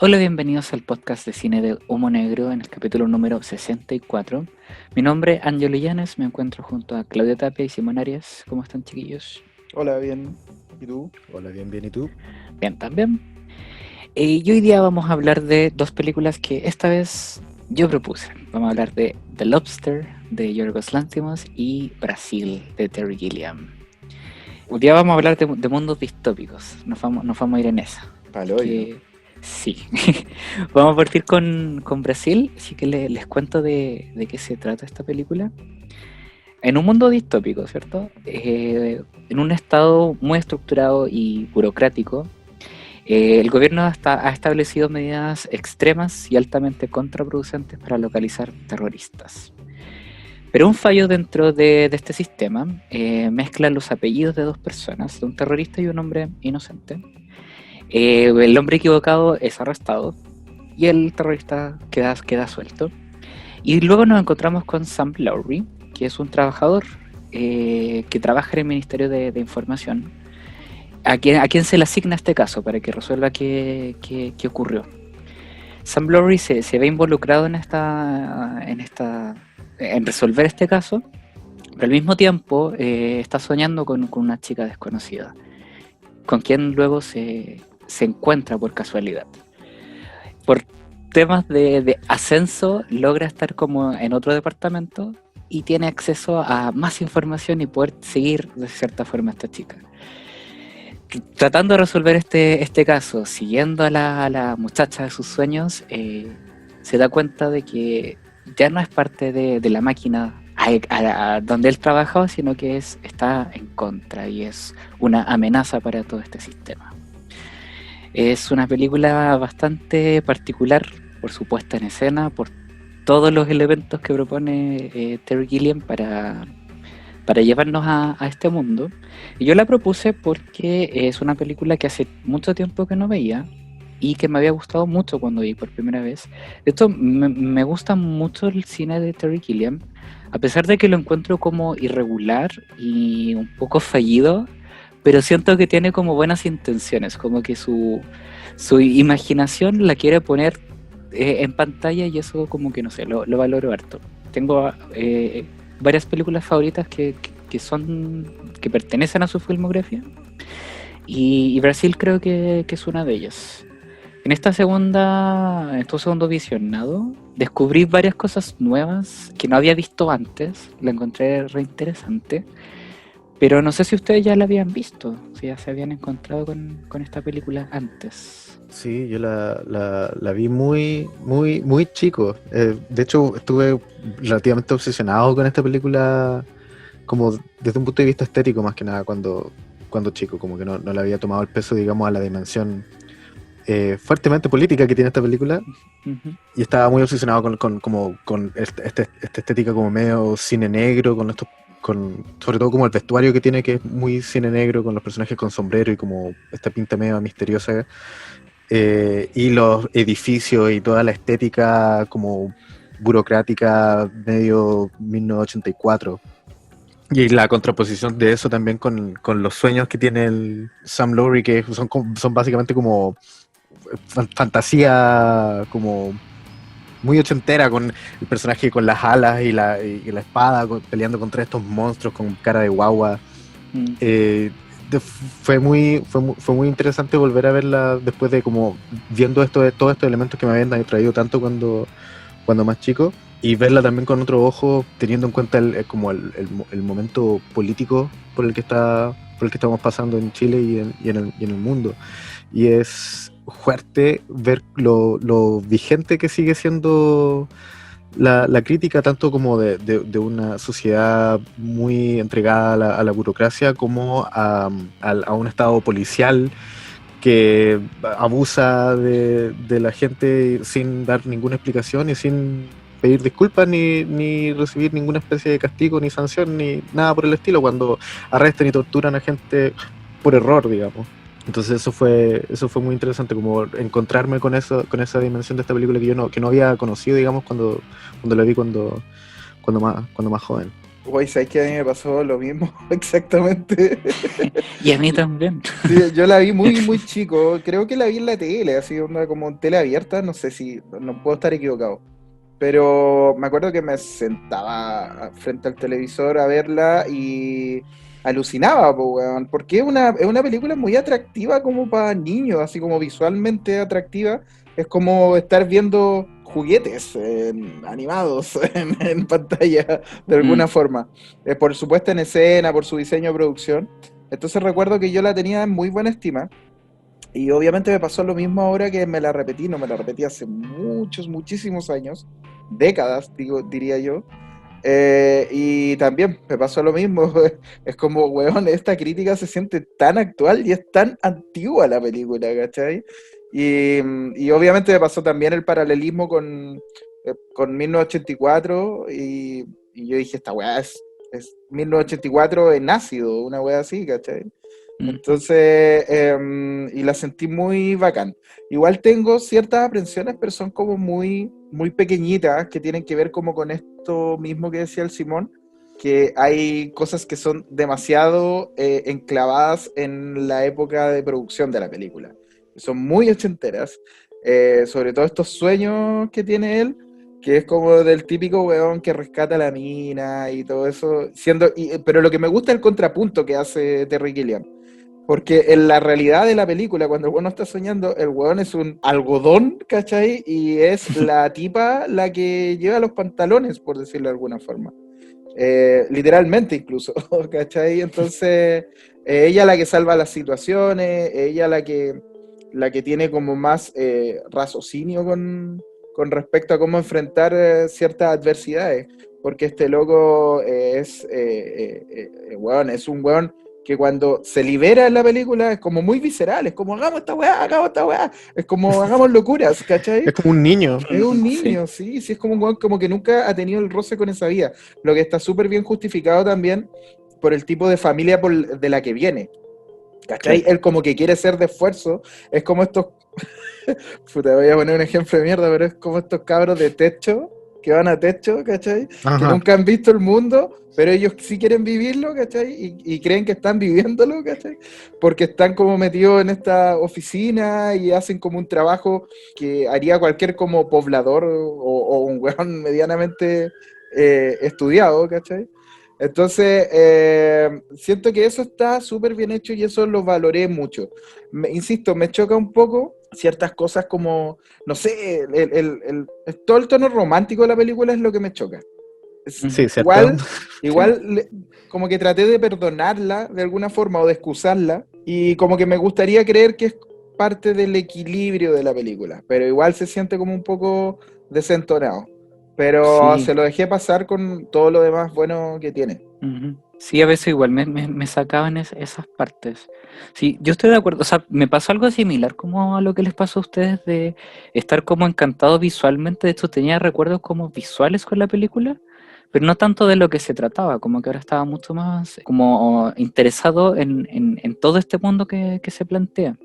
Hola, bienvenidos al podcast de cine de Humo Negro en el capítulo número 64. Mi nombre es Ángelo Llanes, me encuentro junto a Claudia Tapia y Simón Arias. ¿Cómo están, chiquillos? Hola, bien. ¿Y tú? Hola, bien, bien, ¿y tú? Bien, también. Y hoy día vamos a hablar de dos películas que esta vez yo propuse. Vamos a hablar de The Lobster de Yorgos Lanthimos y Brasil de Terry Gilliam. Hoy día vamos a hablar de mundos distópicos, nos vamos a ir en esa. Paloyo. Que sí, vamos a partir con Brasil, así que les cuento de qué se trata esta película. En un mundo distópico, ¿cierto? En un estado muy estructurado y burocrático, el gobierno ha establecido medidas extremas y altamente contraproducentes para localizar terroristas. Pero un fallo dentro de este sistema mezcla los apellidos de dos personas, de un terrorista y un hombre inocente. El hombre equivocado es arrestado y el terrorista queda suelto. Y luego nos encontramos con Sam Lowry, que es un trabajador que trabaja en el Ministerio de Información, a quien se le asigna este caso para que resuelva qué ocurrió. Sam Lowry se ve involucrado en resolver este caso, pero al mismo tiempo está soñando con una chica desconocida, con quien luego se encuentra por casualidad. Por temas de ascenso, logra estar como en otro departamento y tiene acceso a más información y poder seguir de cierta forma a esta chica. Tratando de resolver este caso, siguiendo a la muchacha de sus sueños, se da cuenta de que ya no es parte de la máquina donde él trabajaba, sino que está en contra y es una amenaza para todo este sistema. Es una película bastante particular por su puesta en escena, por todos los elementos que propone Terry Gilliam para llevarnos a este mundo. Y yo la propuse porque es una película que hace mucho tiempo que no veía y que me había gustado mucho cuando vi por primera vez. De hecho, me gusta mucho el cine de Terry Gilliam, a pesar de que lo encuentro como irregular y un poco fallido, pero siento que tiene como buenas intenciones, como que su imaginación la quiere poner en pantalla y eso como que no sé, lo valoro harto. Tengo varias películas favoritas que pertenecen a su filmografía y Brasil creo que es una de ellas. En este segundo visionado, descubrí varias cosas nuevas que no había visto antes, la encontré re interesante, pero no sé si ustedes ya la habían visto, si ya se habían encontrado con esta película antes. Sí, yo la vi muy, muy, muy chico. De hecho, estuve relativamente obsesionado con esta película, como desde un punto de vista estético, más que nada, cuando chico, como que no le había tomado el peso, digamos, a la dimensión fuertemente política que tiene esta película. Ujú. Y estaba muy obsesionado con esta estética como medio cine negro, sobre todo como el vestuario que tiene, que es muy cine negro, con los personajes con sombrero y como esta pinta medio misteriosa, y los edificios y toda la estética como burocrática medio 1984. Y la contraposición de eso también con los sueños que tiene el Sam Lowry, que son básicamente como fantasía como muy ochentera, con el personaje con las alas y la espada peleando contra estos monstruos con cara de guagua. Mm. Fue muy interesante volver a verla después de como viendo todos estos elementos que me habían traído tanto cuando más chico, y verla también con otro ojo, teniendo en cuenta como el momento político por el que estamos pasando en Chile y en el mundo. Y es fuerte ver lo vigente que sigue siendo la crítica, tanto como de una sociedad muy entregada a la burocracia, como a un estado policial que abusa de la gente sin dar ninguna explicación y sin pedir disculpas ni recibir ninguna especie de castigo, ni sanción, ni nada por el estilo, cuando arrestan y torturan a gente por error, digamos. Entonces eso fue muy interesante, como encontrarme con esa dimensión de esta película que no había conocido, digamos, cuando la vi cuando más joven. Güey, ¿sabes que a mí me pasó lo mismo? Exactamente. Y a mí también. Sí, yo la vi muy, muy chico. Creo que la vi en la tele, así onda como en tele abierta. No sé si, no puedo estar equivocado. Pero me acuerdo que me sentaba frente al televisor a verla y alucinaba, po, weón, porque es una película muy atractiva como para niños, así como visualmente atractiva. Es como estar viendo juguetes animados en pantalla, de alguna Mm, forma. Por supuesto en escena, por su diseño de producción. Entonces recuerdo que yo la tenía en muy buena estima. Y obviamente me pasó lo mismo ahora que me la repetí, no me la repetí hace muchos, muchísimos años, décadas, diría yo. Y también me pasó lo mismo, es como, weón, esta crítica se siente tan actual y es tan antigua la película, ¿cachai? Y obviamente me pasó también el paralelismo con 1984 y yo dije, esta weá es 1984 en ácido, una weá así, ¿cachai? mm, Entonces, y la sentí muy bacán. Igual tengo ciertas aprensiones, pero son como muy, muy pequeñitas, que tienen que ver como con esto mismo que decía el Simón, que hay cosas que son demasiado enclavadas en la época de producción de la película. Son muy ochenteras, sobre todo estos sueños que tiene él, que es como del típico weón que rescata la mina y todo eso, pero lo que me gusta es el contrapunto que hace Terry Gilliam, porque en la realidad de la película, cuando el weón no está soñando, el weón es un algodón, ¿cachai? Y es la tipa la que lleva los pantalones, por decirlo de alguna forma. Literalmente incluso, ¿cachai? Entonces, ella la que salva las situaciones, ella la que tiene como más raciocinio con respecto a cómo enfrentar ciertas adversidades, porque este loco weón, es un weón que cuando se libera en la película es como muy visceral, es como hagamos esta weá, es como hagamos locuras, ¿cachai? Es como un niño. Es un sí, niño, sí, sí, es como un weón como que nunca ha tenido el roce con esa vida, lo que está súper bien justificado también por el tipo de familia de la que viene, ¿cachai? claro. Él como que quiere ser de esfuerzo, es como estos, puta, voy a poner un ejemplo de mierda, pero es como estos cabros de techo, que van a techo, ¿cachai? Que Ajá. nunca han visto el mundo, pero ellos sí quieren vivirlo, ¿cachai? Y creen que están viviéndolo, ¿cachai? Porque están como metidos en esta oficina y hacen como un trabajo que haría cualquier como poblador o un weón medianamente estudiado, ¿cachai? Entonces, siento que eso está súper bien hecho y eso lo valoré mucho. Insisto, me choca un poco ciertas cosas como, no sé, todo el tono romántico de la película es lo que me choca. Es Mm, Sí, ¿cierto? igual, sí. igual como que traté de perdonarla de alguna forma o de excusarla y como que me gustaría creer que es parte del equilibrio de la película, pero igual se siente como un poco desentonado. Pero Sí. se lo dejé pasar con todo lo demás bueno que tiene. Ujú. Sí, a veces igual me sacaban esas partes. Sí, yo estoy de acuerdo. O sea, me pasó algo similar como a lo que les pasó a ustedes de estar como encantado visualmente. De hecho, tenía recuerdos como visuales con la película, pero no tanto de lo que se trataba, como que ahora estaba mucho más como interesado en todo este mundo que se plantea.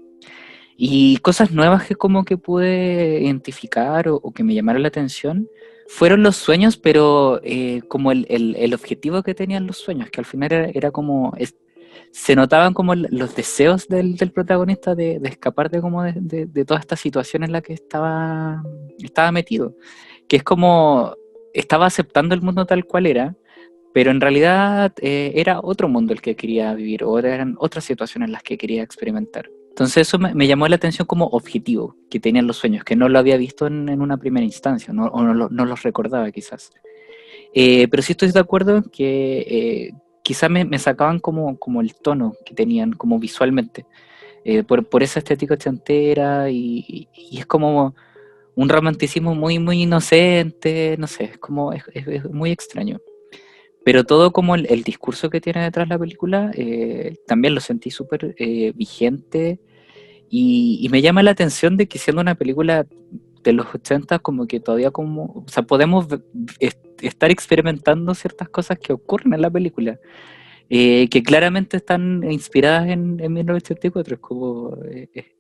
Y cosas nuevas que como que pude identificar o que me llamaron la atención fueron los sueños, pero como el objetivo que tenían los sueños, que al final era como, se notaban como los deseos del protagonista de escapar de como de toda esta situación en la que estaba metido, que es como, estaba aceptando el mundo tal cual era, pero en realidad era otro mundo el que quería vivir, o eran otras situaciones las que quería experimentar. Entonces eso me llamó la atención como objetivo que tenían los sueños, que no lo había visto en una primera instancia, o no los recordaba quizás. Pero sí estoy de acuerdo en que quizás me sacaban como el tono que tenían, como visualmente, por esa estética ochentera y es como un romanticismo muy, muy inocente, no sé, es muy extraño. Pero todo como el discurso que tiene detrás la película, también lo sentí súper vigente y me llama la atención de que siendo una película de los 80 como que todavía como, o sea, podemos estar experimentando ciertas cosas que ocurren en la película, que claramente están inspiradas en 1984, es como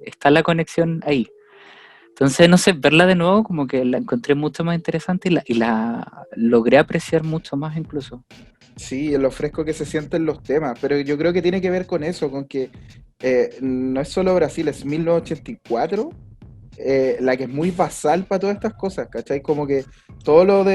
está la conexión ahí. Entonces, no sé, verla de nuevo como que la encontré mucho más interesante y la logré apreciar mucho más incluso. Sí, lo fresco que se sienten los temas, pero yo creo que tiene que ver con eso, con que no es solo Brasil, es 1984, la que es muy basal para todas estas cosas, ¿cachai? Como que todo lo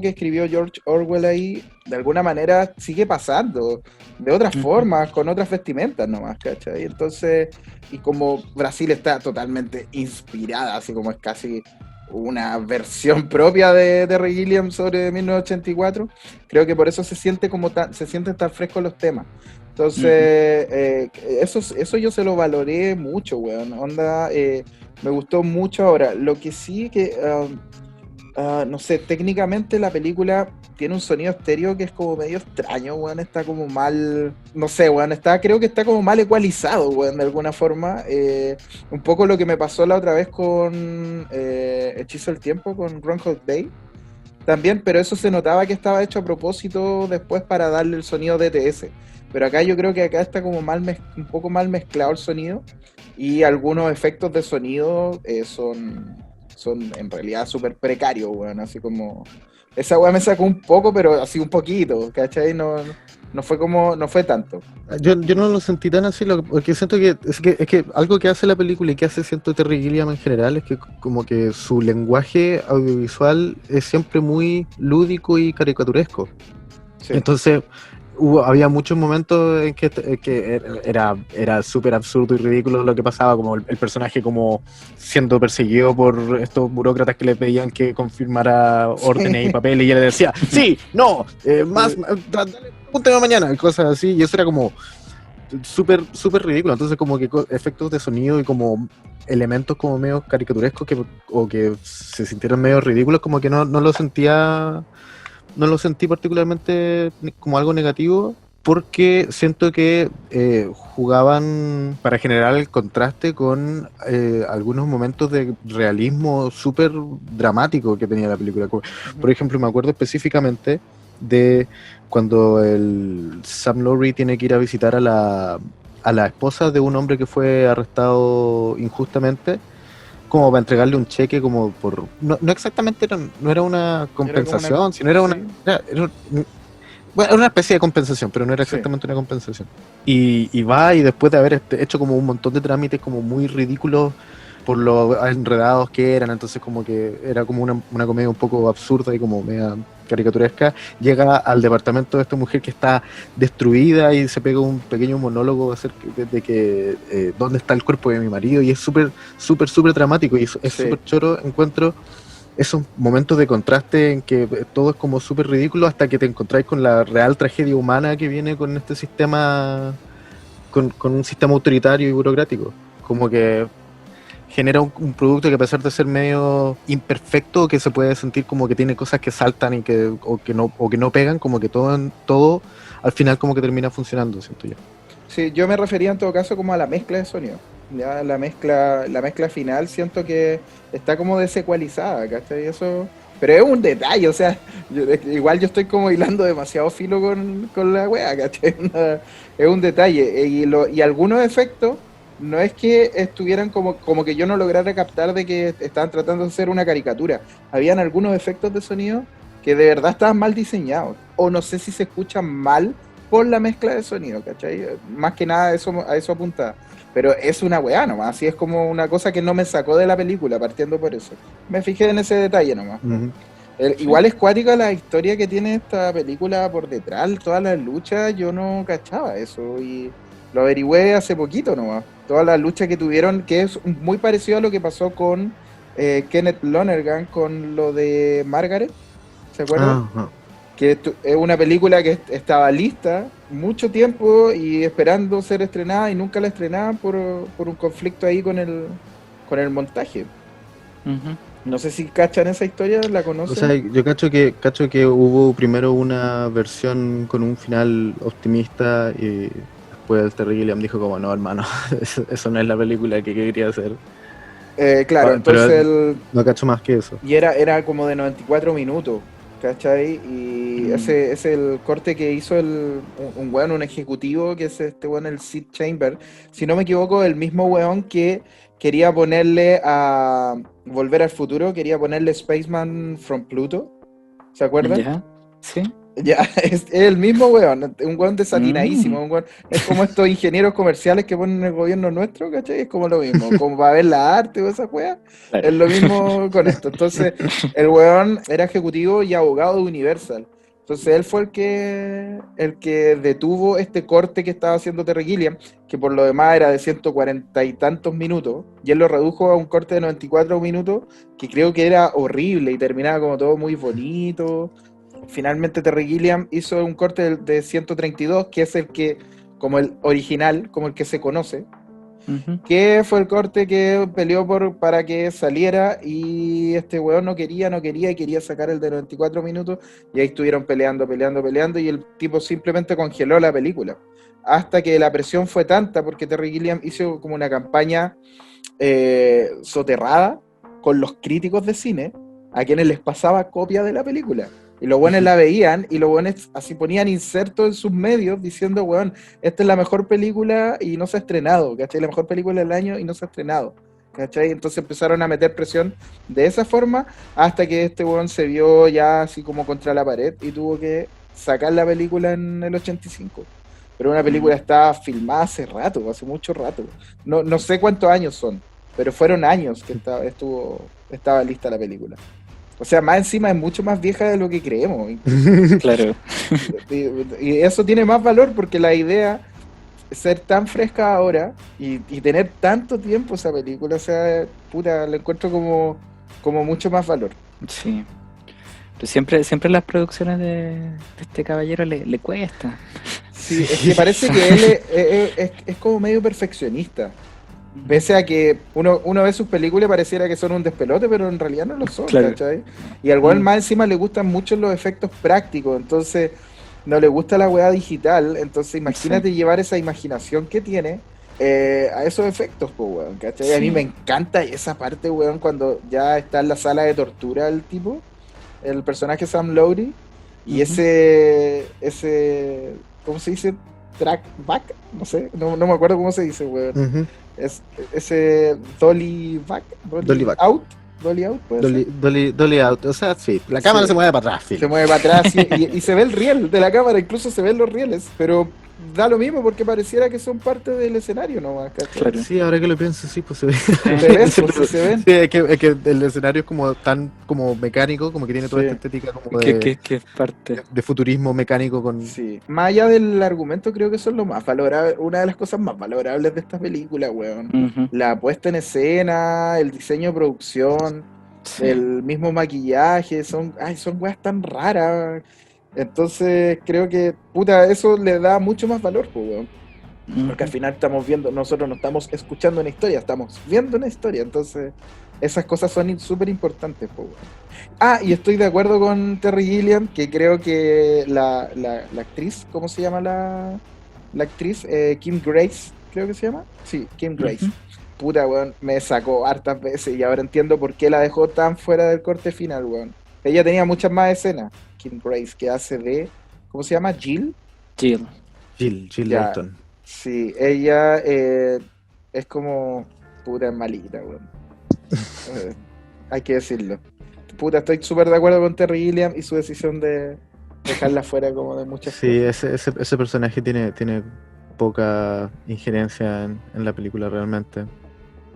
que escribió George Orwell ahí, de alguna manera sigue pasando, de otras Ujú. formas, con otras vestimentas nomás, ¿cachai? Entonces, y como Brasil está totalmente inspirada, así como es casi una versión propia de Terry Gilliam sobre 1984, creo que por eso se sienten tan frescos los temas. Entonces, Ujú. eso yo se lo valoré mucho, weón. Onda, me gustó mucho ahora. Lo que sí que, no sé, técnicamente la película tiene un sonido estéreo que es como medio extraño, weón. Está como mal, no sé, weón. Creo que está como mal ecualizado, weón, de alguna forma. Un poco lo que me pasó la otra vez con Hechizo del Tiempo, con Groundhog Day. También, pero eso se notaba que estaba hecho a propósito después para darle el sonido DTS. Pero acá yo creo que acá está como un poco mal mezclado el sonido y algunos efectos de sonido son en realidad súper precarios, weón. Así como... Esa weá me sacó un poco, pero así un poquito, ¿cachai? No fue tanto. Yo no lo sentí tan así, porque siento que algo que hace la película y que hace siento Terry Gilliam en general es que como que su lenguaje audiovisual es siempre muy lúdico y caricaturesco. Sí. Entonces había muchos momentos en que era súper absurdo y ridículo lo que pasaba, como el personaje como siendo perseguido por estos burócratas que le pedían que confirmara órdenes y papeles y él le decía, sí, no, dale, púnteme mañana, y cosas así, y eso era como súper, súper ridículo. Entonces como que efectos de sonido y como elementos como medio caricaturescos o que se sintieron medio ridículos, como que no lo sentía, no lo sentí particularmente como algo negativo, porque siento que jugaban para generar el contraste con algunos momentos de realismo súper dramático que tenía la película. Por ejemplo, me acuerdo específicamente de cuando el Sam Lowry tiene que ir a visitar a la esposa de un hombre que fue arrestado injustamente, como para entregarle un cheque como por... No exactamente, no era una Era como una... compensación, sino era una... Sí, Bueno, era una especie de compensación, pero no era sí, exactamente una compensación. Y va y después de haber hecho como un montón de trámites como muy ridículos por lo enredados que eran, entonces como que era como una comedia un poco absurda y como media caricaturesca, llega al departamento de esta mujer que está destruida y se pega un pequeño monólogo acerca de que dónde está el cuerpo de mi marido, y es súper, súper, súper dramático y es sí. súper choro, encuentro esos momentos de contraste en que todo es como súper ridículo hasta que te encontráis con la real tragedia humana que viene con este sistema, con un sistema autoritario y burocrático. Como que genera un producto que a pesar de ser medio imperfecto, que se puede sentir como que tiene cosas que saltan y o que no pegan, como que todo al final como que termina funcionando, siento yo. Sí, yo me refería en todo caso como a la mezcla de sonido. Ya la mezcla final siento que está como desecualizada, ¿cachai? Eso, pero es un detalle, o sea, igual yo estoy como hilando demasiado filo con la wea, ¿cachai? Es un detalle. Y algunos efectos no es que estuvieran como que yo no lograra captar de que estaban tratando de hacer una caricatura. Habían algunos efectos de sonido que de verdad estaban mal diseñados. O no sé si se escuchan mal por la mezcla de sonido, ¿cachai? Más que nada a eso apunta. Pero es una weá nomás, así es como una cosa que no me sacó de la película, partiendo por eso. Me fijé en ese detalle nomás. Ujú. Sí. Igual es cuática la historia que tiene esta película por detrás, todas las luchas, yo no cachaba eso y lo averigüé hace poquito nomás. Todas las luchas que tuvieron, que es muy parecido a lo que pasó con Kenneth Lonergan con lo de Margaret, ¿se acuerdan? Ajá. Que es una película que estaba lista mucho tiempo y esperando ser estrenada y nunca la estrenaban por un conflicto ahí con el montaje. Ujú. No sé si cachan esa historia, ¿la O sea, conocen? yo cacho que hubo primero una versión con un final optimista y después el Terry Gilliam dijo como, no, hermano, eso no es la película que quería hacer. Claro, Pero entonces no cacho más que eso. y era como de 94 minutos. ¿cachai? Y ese es el corte que hizo un weón, un ejecutivo, que es este weón, el Sid Chamber. Si no me equivoco, el mismo weón que quería ponerle a Volver al Futuro, quería ponerle Spaceman from Pluto. ¿Se acuerdan? ¿Ya? ¿Sí? Ya, es el mismo weón, un weón desatinadísimo, un weón, es como estos ingenieros comerciales que ponen en el gobierno nuestro, ¿cachai? Es como lo mismo, como para ver la arte o esa weá, Claro. es lo mismo con esto. Entonces, el weón era ejecutivo y abogado de Universal. Entonces, él fue el que detuvo este corte que estaba haciendo Terry Gilliam, que por lo demás era de 140 y tantos minutos, y él lo redujo a un corte de 94 minutos, que creo que era horrible y terminaba como todo muy bonito. Finalmente Terry Gilliam hizo un corte de 132, que es el que, como el original, como el que se conoce, que fue el corte que peleó para que saliera, y este weón no quería y quería sacar el de 94 minutos, y ahí estuvieron peleando, y el tipo simplemente congeló la película. Hasta que la presión fue tanta, porque Terry Gilliam hizo como una campaña soterrada con los críticos de cine, a quienes les pasaba copia de la película. Y los buenos la veían y los buenos así ponían insertos en sus medios diciendo, weón, esta es la mejor película y no se ha estrenado, ¿cachai? La mejor película del año y no se ha estrenado, ¿cachai? Entonces empezaron a meter presión de esa forma hasta que este weón se vio ya así como contra la pared y tuvo que sacar la película en el 85. Pero una película estaba filmada hace rato, hace mucho rato. No sé cuántos años son, pero fueron años que estaba lista la película. O sea, más encima es mucho más vieja de lo que creemos. Claro. Y eso tiene más valor porque la idea es ser tan fresca ahora y tener tanto tiempo esa película, o sea, puta, la encuentro como mucho más valor. Sí. Pero siempre las producciones de este caballero le cuesta. Sí, es que parece que él es como medio perfeccionista. Pese a que uno ve sus películas y pareciera que son un despelote, pero en realidad no lo son, Claro. ¿cachai? Y al igual más encima le gustan mucho los efectos prácticos, entonces no le gusta la weá digital, entonces imagínate llevar esa imaginación que tiene a esos efectos, pues, weón, ¿cachai? Sí. A mí me encanta esa parte, weón, cuando ya está en la sala de tortura el tipo, el personaje Sam Lowry, y ese, ¿cómo se dice? Trackback, no sé, no me acuerdo cómo se dice, weón. Es ese Dolly Back, Dolly back. Out, Dolly Out, puede ser. Dolly out, o sea, sí, la cámara se mueve para atrás, sí. Se mueve para atrás y se ve el riel de la cámara, incluso se ven los rieles, pero da lo mismo porque pareciera que son parte del escenario nomás, ¿cachai? Claro. Sí, ahora que lo pienso, sí, pues se ve. Se ven, pues, sí, se ven. Sí, es que el escenario es como tan como mecánico, como que tiene toda Sí. esta estética como ¿Qué parte? de futurismo mecánico con... Sí. Más allá del argumento, creo que eso es lo más valorable, una de las cosas más valorables de esta película, weón. La puesta en escena, el diseño de producción, Sí. el mismo maquillaje, son weas tan raras. Entonces creo que, puta, eso le da mucho más valor, pues, weón. Porque al final estamos viendo, nosotros no estamos escuchando una historia, estamos viendo una historia. Entonces esas cosas son súper importantes, pues, weón. Y estoy de acuerdo con Terry Gilliam, que creo que la actriz, ¿cómo se llama la actriz? Kim Grace, creo que se llama. Sí, Kim Grace. Puta, weón, me sacó hartas veces y ahora entiendo por qué la dejó tan fuera del corte final, weón. Ella tenía muchas más escenas. Kim Grace, que hace de... ¿Cómo se llama? ¿Jill? Jill Ya. Layton. Sí, ella es como... Puta, malita, weón. Hay que decirlo. Puta, estoy súper de acuerdo con Terry Gilliam y su decisión de dejarla fuera como de muchas Sí, cosas. ese personaje tiene poca injerencia en la película realmente.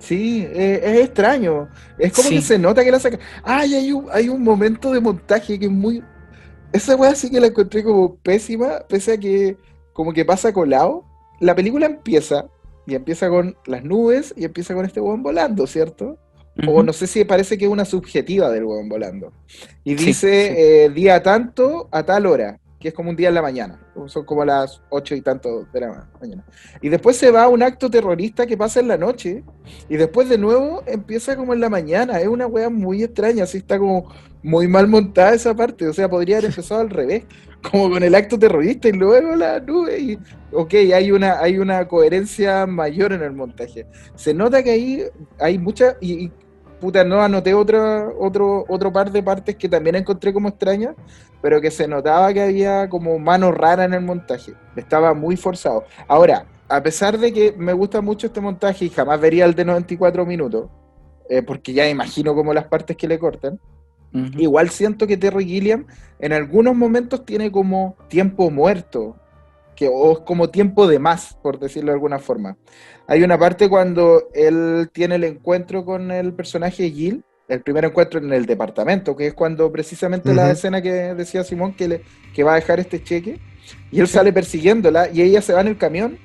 Sí, es extraño. Es como Sí. que se nota que la saca. Hay un momento de montaje que es muy... Esa weá sí que la encontré como pésima, pese a que como que pasa colado. La película empieza con las nubes y empieza con este weón volando, ¿cierto? O no sé si parece que es una subjetiva del weón volando. Y Sí, dice día tanto a tal hora, que es como un día en la mañana. Son como las 8 y tanto de la mañana. Y después se va a un acto terrorista que pasa en la noche. Y después de nuevo empieza como en la mañana. Es una weá muy extraña, así está como muy mal montada esa parte. O sea, podría haber empezado al revés, como con el acto terrorista y luego la nube. Y, ok, hay una coherencia mayor en el montaje. Se nota que ahí hay mucha... Y puta, no anoté otro par de partes que también encontré como extrañas, pero que se notaba que había como mano rara en el montaje. Estaba muy forzado. Ahora, a pesar de que me gusta mucho este montaje y jamás vería el de 94 minutos, porque ya imagino como las partes que le cortan, igual siento que Terry Gilliam en algunos momentos tiene como tiempo muerto, o es como tiempo de más, por decirlo de alguna forma. Hay una parte cuando él tiene el encuentro con el personaje Jill, el primer encuentro en el departamento, que es cuando precisamente la escena que decía Simón que va a dejar este cheque, y él sale persiguiéndola y ella se va en el camión.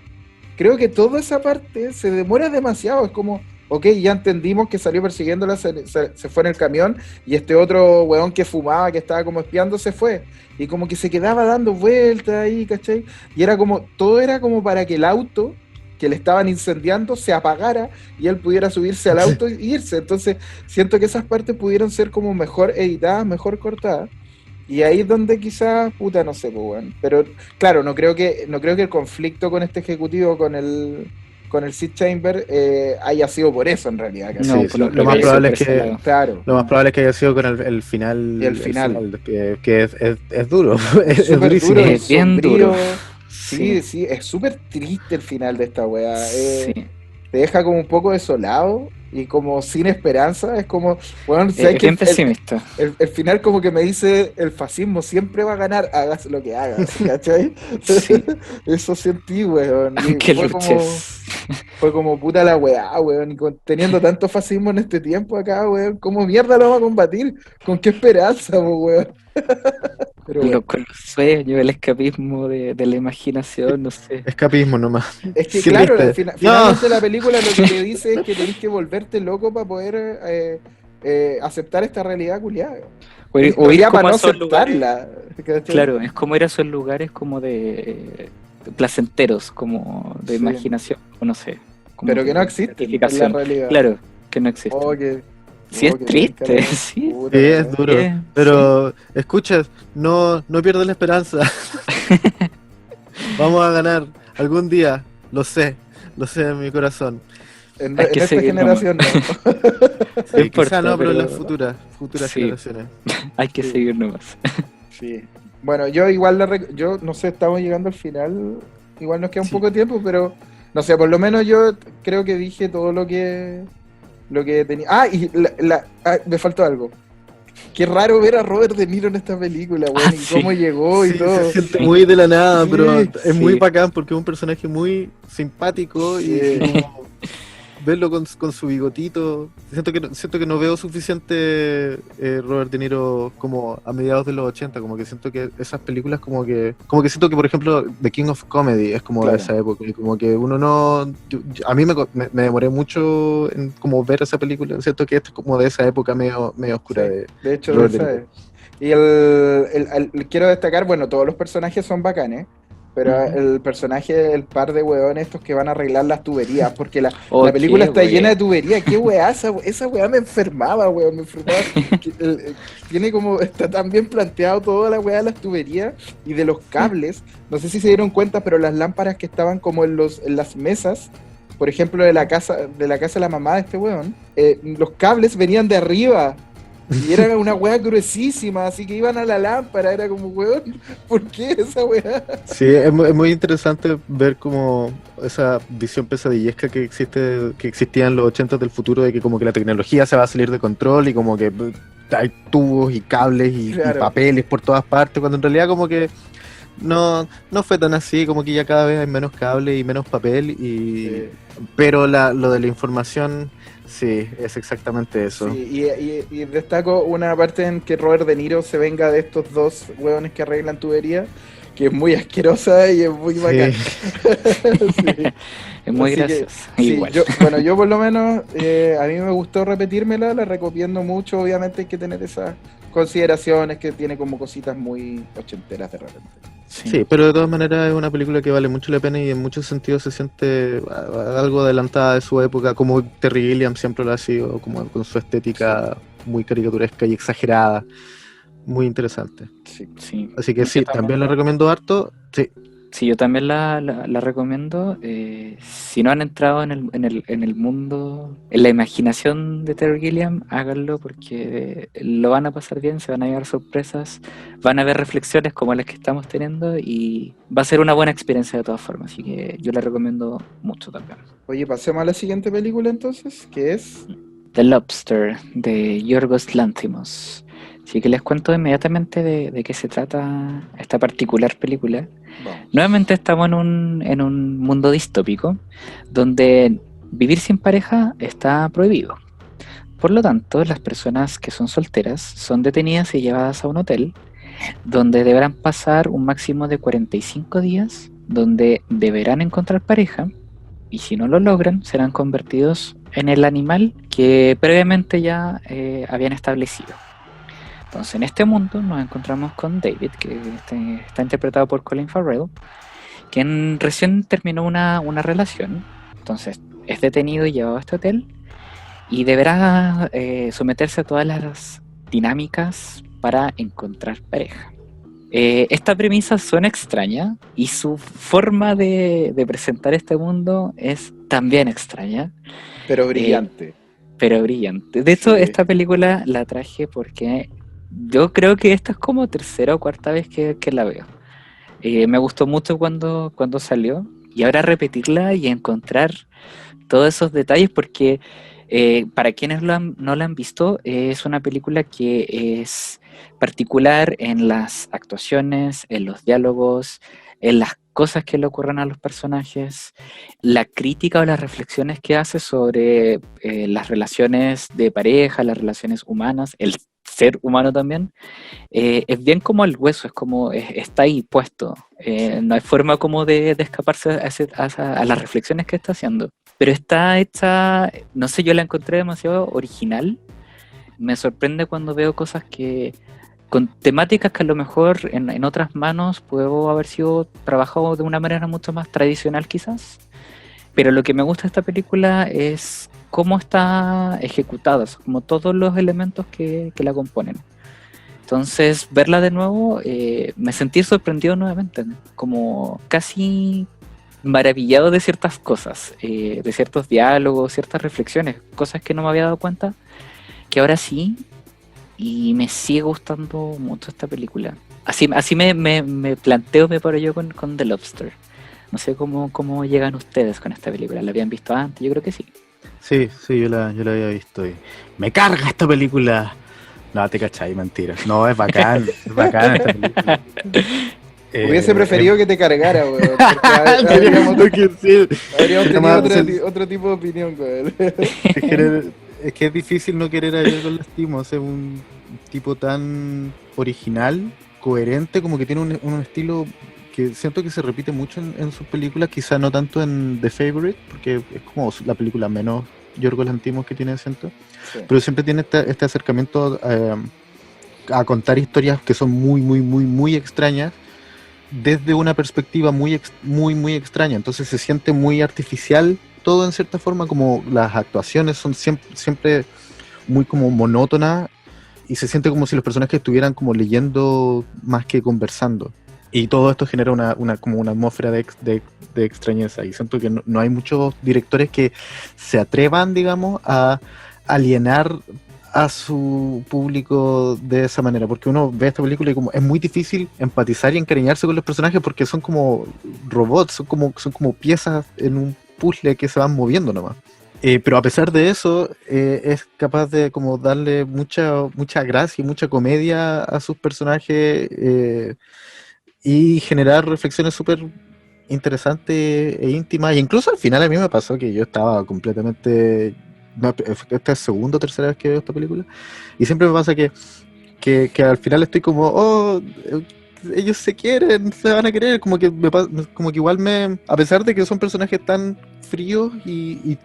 Creo que toda esa parte se demora demasiado, es como, ok, ya entendimos que salió persiguiéndola, se fue en el camión, y este otro weón que fumaba, que estaba como espiando, se fue, y como que se quedaba dando vueltas ahí, ¿cachai? Y era como, todo era como para que el auto que le estaban incendiando se apagara y él pudiera subirse al auto e irse. Entonces siento que esas partes pudieron ser como mejor editadas, mejor cortadas. Y ahí es donde quizás, puta, no sé, pues, bueno. Pero claro, no creo que el conflicto con este ejecutivo, con el Sid Chamber, haya sido por eso en realidad. No, Sí, lo más probable es que claro. lo más probable es que haya sido con el final. El final. Que es duro. Es Es súper durísimo. duro, Es bien sombrío. duro. Sí, es súper triste el final de esta weá. Sí. Te deja como un poco desolado y como sin esperanza. Es como, bueno, Es ¿sabes bien que pesimista. el final como que me dice, el fascismo siempre va a ganar, hagas lo que hagas, ¿cachai? Sí. Eso sentí, weón. Y Aunque luches. fue como puta la weá, weón. Y teniendo tanto fascismo en este tiempo acá, weón, ¿cómo mierda lo vamos a combatir? ¿Con qué esperanza, weón? Pero bueno. Con los sueños, el escapismo de la imaginación, no sé. Escapismo nomás. Es que Qué claro, triste. finalmente la película lo que te dice es que tenés que volverte loco para poder aceptar esta realidad culiada. O ir Para como no a esos lugares. aceptarla. ¿Cachai? Claro, es como ir a esos lugares como de placenteros, como de Sí. imaginación, o no sé. Como Pero que no existe en la gratificación. realidad. Claro, que no existe. Sí, es triste, sí. Sí, es duro. Sí, Pero escuchas, no pierdas la esperanza. Vamos a ganar algún día, lo sé en mi corazón. En Hay que esta seguir generación no. Sí, importa, quizá no, pero en las pero- futuras Sí. generaciones. Hay que Sí. seguir nomás. Sí. Bueno, yo igual yo no sé, estamos llegando al final. Igual nos queda un Sí. poco de tiempo, pero no sé, por lo menos yo creo que dije todo lo que tenía. Ah, y me faltó algo. Qué raro ver a Robert De Niro en esta película, weón, y Sí. cómo llegó y Sí, todo. se siente Sí. muy de la nada, Sí, pero es muy sí. bacán porque es un personaje muy simpático Sí. y como verlo con su bigotito. Siento que no veo suficiente Robert De Niro como a mediados de los 80, como que siento que esas películas como que siento que por ejemplo The King of Comedy es como Claro. de esa época y como que uno no a mí me demoré mucho en como ver esa película, siento que esto es como de esa época medio oscura Sí, de de hecho, Robert De esa Niro. es. Y quiero destacar, bueno, todos los personajes son bacanes, pero Ujú. el personaje, el par de hueones estos que van a arreglar las tuberías, porque la Oh, película qué está llena de wea. tuberías. ¿Qué weá? Esa weá me enfermaba, weón, me enfermaba. Tiene como, está tan bien planteado toda la weá de las tuberías y de los cables. No sé si se dieron cuenta, pero las lámparas que estaban como en las mesas, por ejemplo, de la casa de la mamá de este weón, los cables venían de arriba. Y era una weá gruesísima, así que iban a la lámpara, era como, weón, ¿por qué esa weá? Sí, es muy interesante ver como esa visión pesadillesca que existía en los 80 del futuro, de que como que la tecnología se va a salir de control y como que hay tubos y cables y Claro. papeles por todas partes, cuando en realidad como que no fue tan así, como que ya cada vez hay menos cable y menos papel, Sí. pero lo de la información, sí, es exactamente eso. Sí, y destaco una parte en que Robert De Niro se venga de estos dos hueones que arreglan tubería, que es muy asquerosa y es muy bacán. Sí. Es muy Así que, gracioso. sí, Igual. yo por lo menos, a mí me gustó repetírmela, la recomiendo mucho, obviamente hay que tener esas consideraciones que tiene como cositas muy ochenteras de repente. Sí, pero de todas maneras es una película que vale mucho la pena y en muchos sentidos se siente algo adelantada de su época, como Terry Gilliam siempre lo ha sido, como con su estética muy caricaturesca y exagerada, muy interesante. Sí. Sí. Así que Yo sí, también la recomiendo harto. Sí, Sí, yo también la recomiendo. Si no han entrado en el mundo, en la imaginación de Terry Gilliam, háganlo porque lo van a pasar bien, se van a llevar sorpresas, van a ver reflexiones como las que estamos teniendo y va a ser una buena experiencia de todas formas. Así que yo la recomiendo mucho también. Oye, pasemos a la siguiente película entonces, que es... The Lobster, de Yorgos Lanthimos. Así que les cuento inmediatamente de qué se trata esta particular película. Vamos. Nuevamente estamos en un mundo distópico donde vivir sin pareja está prohibido. Por lo tanto, las personas que son solteras son detenidas y llevadas a un hotel donde deberán pasar un máximo de 45 días, donde deberán encontrar pareja y si no lo logran serán convertidos en el animal que previamente ya habían establecido. Entonces, en este mundo nos encontramos con David, que está interpretado por Colin Farrell, quien recién terminó una relación. Entonces, es detenido y llevado a este hotel y deberá someterse a todas las dinámicas para encontrar pareja. Esta premisa suena extraña y su forma de presentar este mundo es también extraña, Pero brillante. pero brillante. De hecho, Sí. esta película la traje porque yo creo que esta es como tercera o cuarta vez que la veo. Me gustó mucho cuando salió y ahora repetirla y encontrar todos esos detalles porque para quienes no la han visto es una película que es particular en las actuaciones, en los diálogos, en las cosas que le ocurren a los personajes, la crítica o las reflexiones que hace sobre las relaciones de pareja, las relaciones humanas, el ser humano también, es bien como el hueso, es como está ahí puesto. No hay forma como de escaparse a las reflexiones que está haciendo. Pero está hecha, no sé, yo la encontré demasiado original. Me sorprende cuando veo cosas que con temáticas que a lo mejor en otras manos puedo haber sido trabajado de una manera mucho más tradicional quizás. Pero lo que me gusta de esta película es cómo está ejecutada, como todos los elementos que la componen. Entonces, verla de nuevo, me sentí sorprendido nuevamente, ¿no? Como casi maravillado de ciertas cosas, de ciertos diálogos, ciertas reflexiones, cosas que no me había dado cuenta, que ahora sí, y me sigue gustando mucho esta película. Así me planteo, me paro yo con The Lobster. No sé cómo llegan ustedes con esta película. ¿La habían visto antes? Yo creo que sí. Sí, yo la había visto y me carga esta película. No, te cachai, mentira. No, es bacán esta película. Hubiese preferido que te cargara, weón. Porque habríamos tenido otro tipo de opinión con él. Es que es difícil no querer a Yorgos Lanthimos. Es un tipo tan original, coherente, como que tiene un estilo que siento que se repite mucho en sus películas, quizá no tanto en The Favourite, porque es como la película menos Yorgos Lanthimos que tiene, siento. Sí. Pero siempre tiene este acercamiento a contar historias que son muy extrañas desde una perspectiva muy extraña. Entonces se siente muy artificial todo en cierta forma, como las actuaciones son siempre muy como monótonas y se siente como si los personajes estuvieran como leyendo más que conversando. Y todo esto genera como una atmósfera de extrañeza. Y siento que no hay muchos directores que se atrevan, digamos, a alienar a su público de esa manera. Porque uno ve esta película y como es muy difícil empatizar y encariñarse con los personajes porque son como robots, son como piezas en un puzzle que se van moviendo nomás. Pero a pesar de eso, es capaz de como darle mucha gracia y mucha comedia a sus personajes, y generar reflexiones súper interesantes e íntimas. E incluso al final a mí me pasó que yo estaba completamente... Esta es segunda o tercera vez que veo esta película. Y siempre me pasa que al final estoy como, oh, ellos se quieren, se van a querer. Como que igual a pesar de que son personajes tan fríos y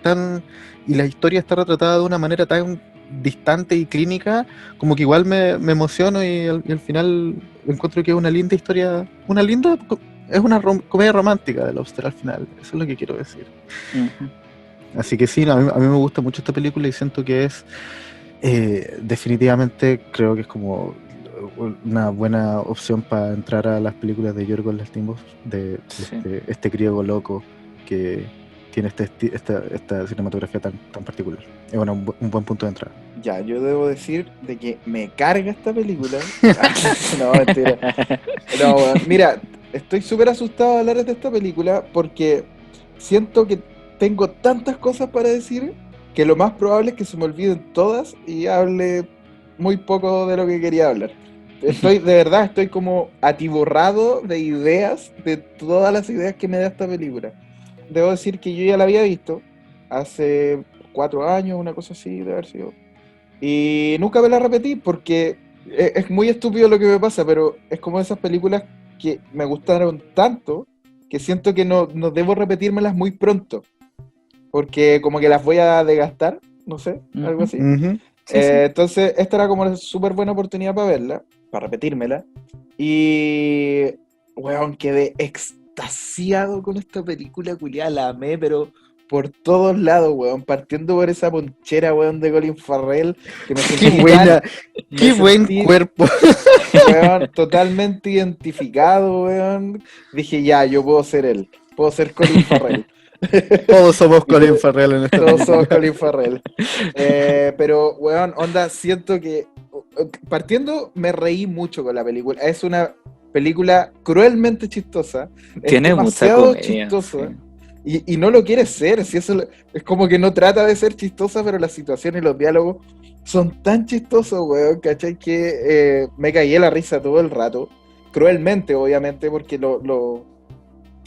la historia está retratada de una manera tan distante y clínica, como que igual me emociono y al final encuentro que es una linda historia, es una comedia romántica de Lobster al final, eso es lo que quiero decir. Uh-huh. Así que sí, a mí me gusta mucho esta película y siento que es definitivamente, creo que es como una buena opción para entrar a las películas de Yorgos Lanthimos, de Sí. este griego loco que tiene esta cinematografía tan particular. Es bueno, un buen punto de entrada. Ya, yo debo decir de que me carga esta película. No, mentira. No, weón. Mira, estoy súper asustado de hablar de esta película porque siento que tengo tantas cosas para decir que lo más probable es que se me olviden todas y hable muy poco de lo que quería hablar. De verdad, estoy como atiborrado de ideas, de todas las ideas que me da esta película. Debo decir que yo ya la había visto hace 4 años, una cosa así, de haber sido. Y nunca me la repetí porque es muy estúpido lo que me pasa, pero es como esas películas que me gustaron tanto que siento que no debo repetírmelas muy pronto, porque como que las voy a desgastar, no sé, algo así. Ujú. Sí, sí. Entonces, esta era como una súper buena oportunidad para verla, para repetírmela. Y, weón, quedé extasiado con esta película, culiada, la amé, pero por todos lados, weón, partiendo por esa ponchera, weón, de Colin Farrell, que me sentí Qué buen cuerpo. weón, totalmente identificado, weón. Dije, ya, yo puedo ser él, puedo ser Colin Farrell. Todos somos Colin Farrell en esta Todos somos película. Colin Farrell. Pero, weón, onda, siento que partiendo me reí mucho con la película. Es una película cruelmente chistosa. Es Tiene mucha demasiado comedia. chistosa. Sí. Y no lo quiere ser. Si eso es como que no trata de ser chistosa, pero las situaciones y los diálogos son tan chistosos, weón, ¿cachai? Que me caí de la risa todo el rato. Cruelmente, obviamente, porque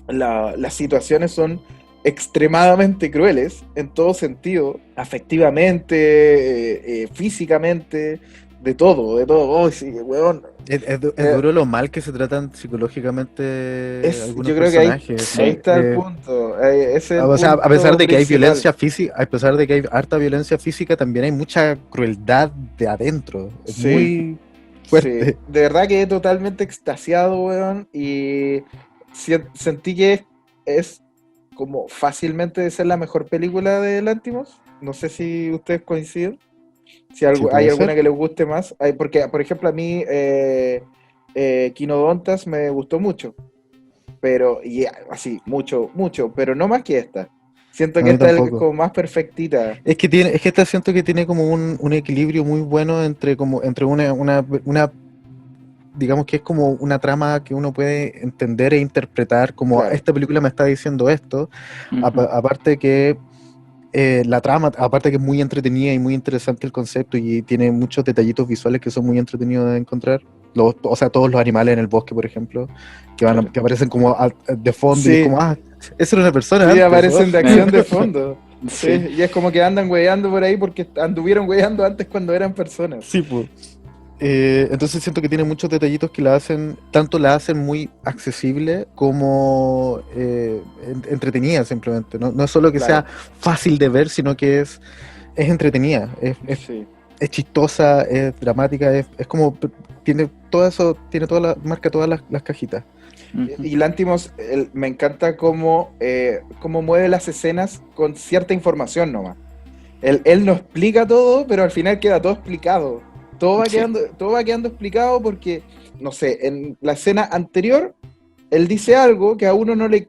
las situaciones son extremadamente crueles en todo sentido, afectivamente, físicamente, de todo. Oh, sí, weón. Es duro lo mal que se tratan psicológicamente algunos Yo creo que personajes. ahí está el punto. Ese es el O sea, a punto pesar de que hay principal. violencia física, a pesar de que hay harta violencia física, también hay mucha crueldad de adentro. Es Sí. muy fuerte. Sí, de verdad quedé totalmente extasiado, weón, y sentí que es como fácilmente de ser la mejor película de Lanthimos. No sé si ustedes coinciden, si Sí, puede hay ser. alguna que les guste más. Porque, por ejemplo, a mí Quinodontas me gustó mucho, pero, y así, mucho, pero no más que esta. Siento A que mí esta es tampoco. como más perfectita. Es que esta siento que tiene como un equilibrio muy bueno entre una digamos que es como una trama que uno puede entender e interpretar como Claro. esta película me está diciendo esto, Ujú. aparte que la trama, aparte que es muy entretenida y muy interesante el concepto y tiene muchos detallitos visuales que son muy entretenidos de encontrar. O sea, todos los animales en el bosque, por ejemplo, Claro. que aparecen como de fondo y es Sí. como, esa era una persona Sí, antes, aparecen de ¿no? acción de fondo. Sí, Sí. y es como que andan weyando por ahí porque anduvieron weyando antes cuando eran personas. Sí, pues. Entonces siento que tiene muchos detallitos que tanto la hacen muy accesible como entretenida simplemente. No es solo que Claro. sea fácil de ver, sino que es entretenida, Sí. es chistosa, es dramática, es como tiene todo eso, marca todas las cajitas. Ujú. Y Lanthimos, me encanta cómo mueve las escenas con cierta información nomás. Él no explica todo, pero al final queda todo explicado. Todo va Sí. quedando explicado porque, no sé, en la escena anterior, él dice algo que a uno no le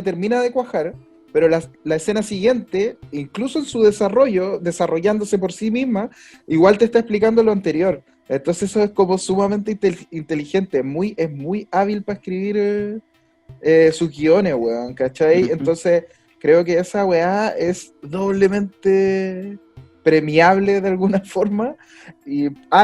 termina de cuajar, pero la escena siguiente, incluso en su desarrollo, desarrollándose por sí misma, igual te está explicando lo anterior. Entonces eso es como sumamente inteligente, es muy hábil para escribir sus guiones, weón, ¿cachai? Ujú. Entonces creo que esa weá es doblemente premiable de alguna forma.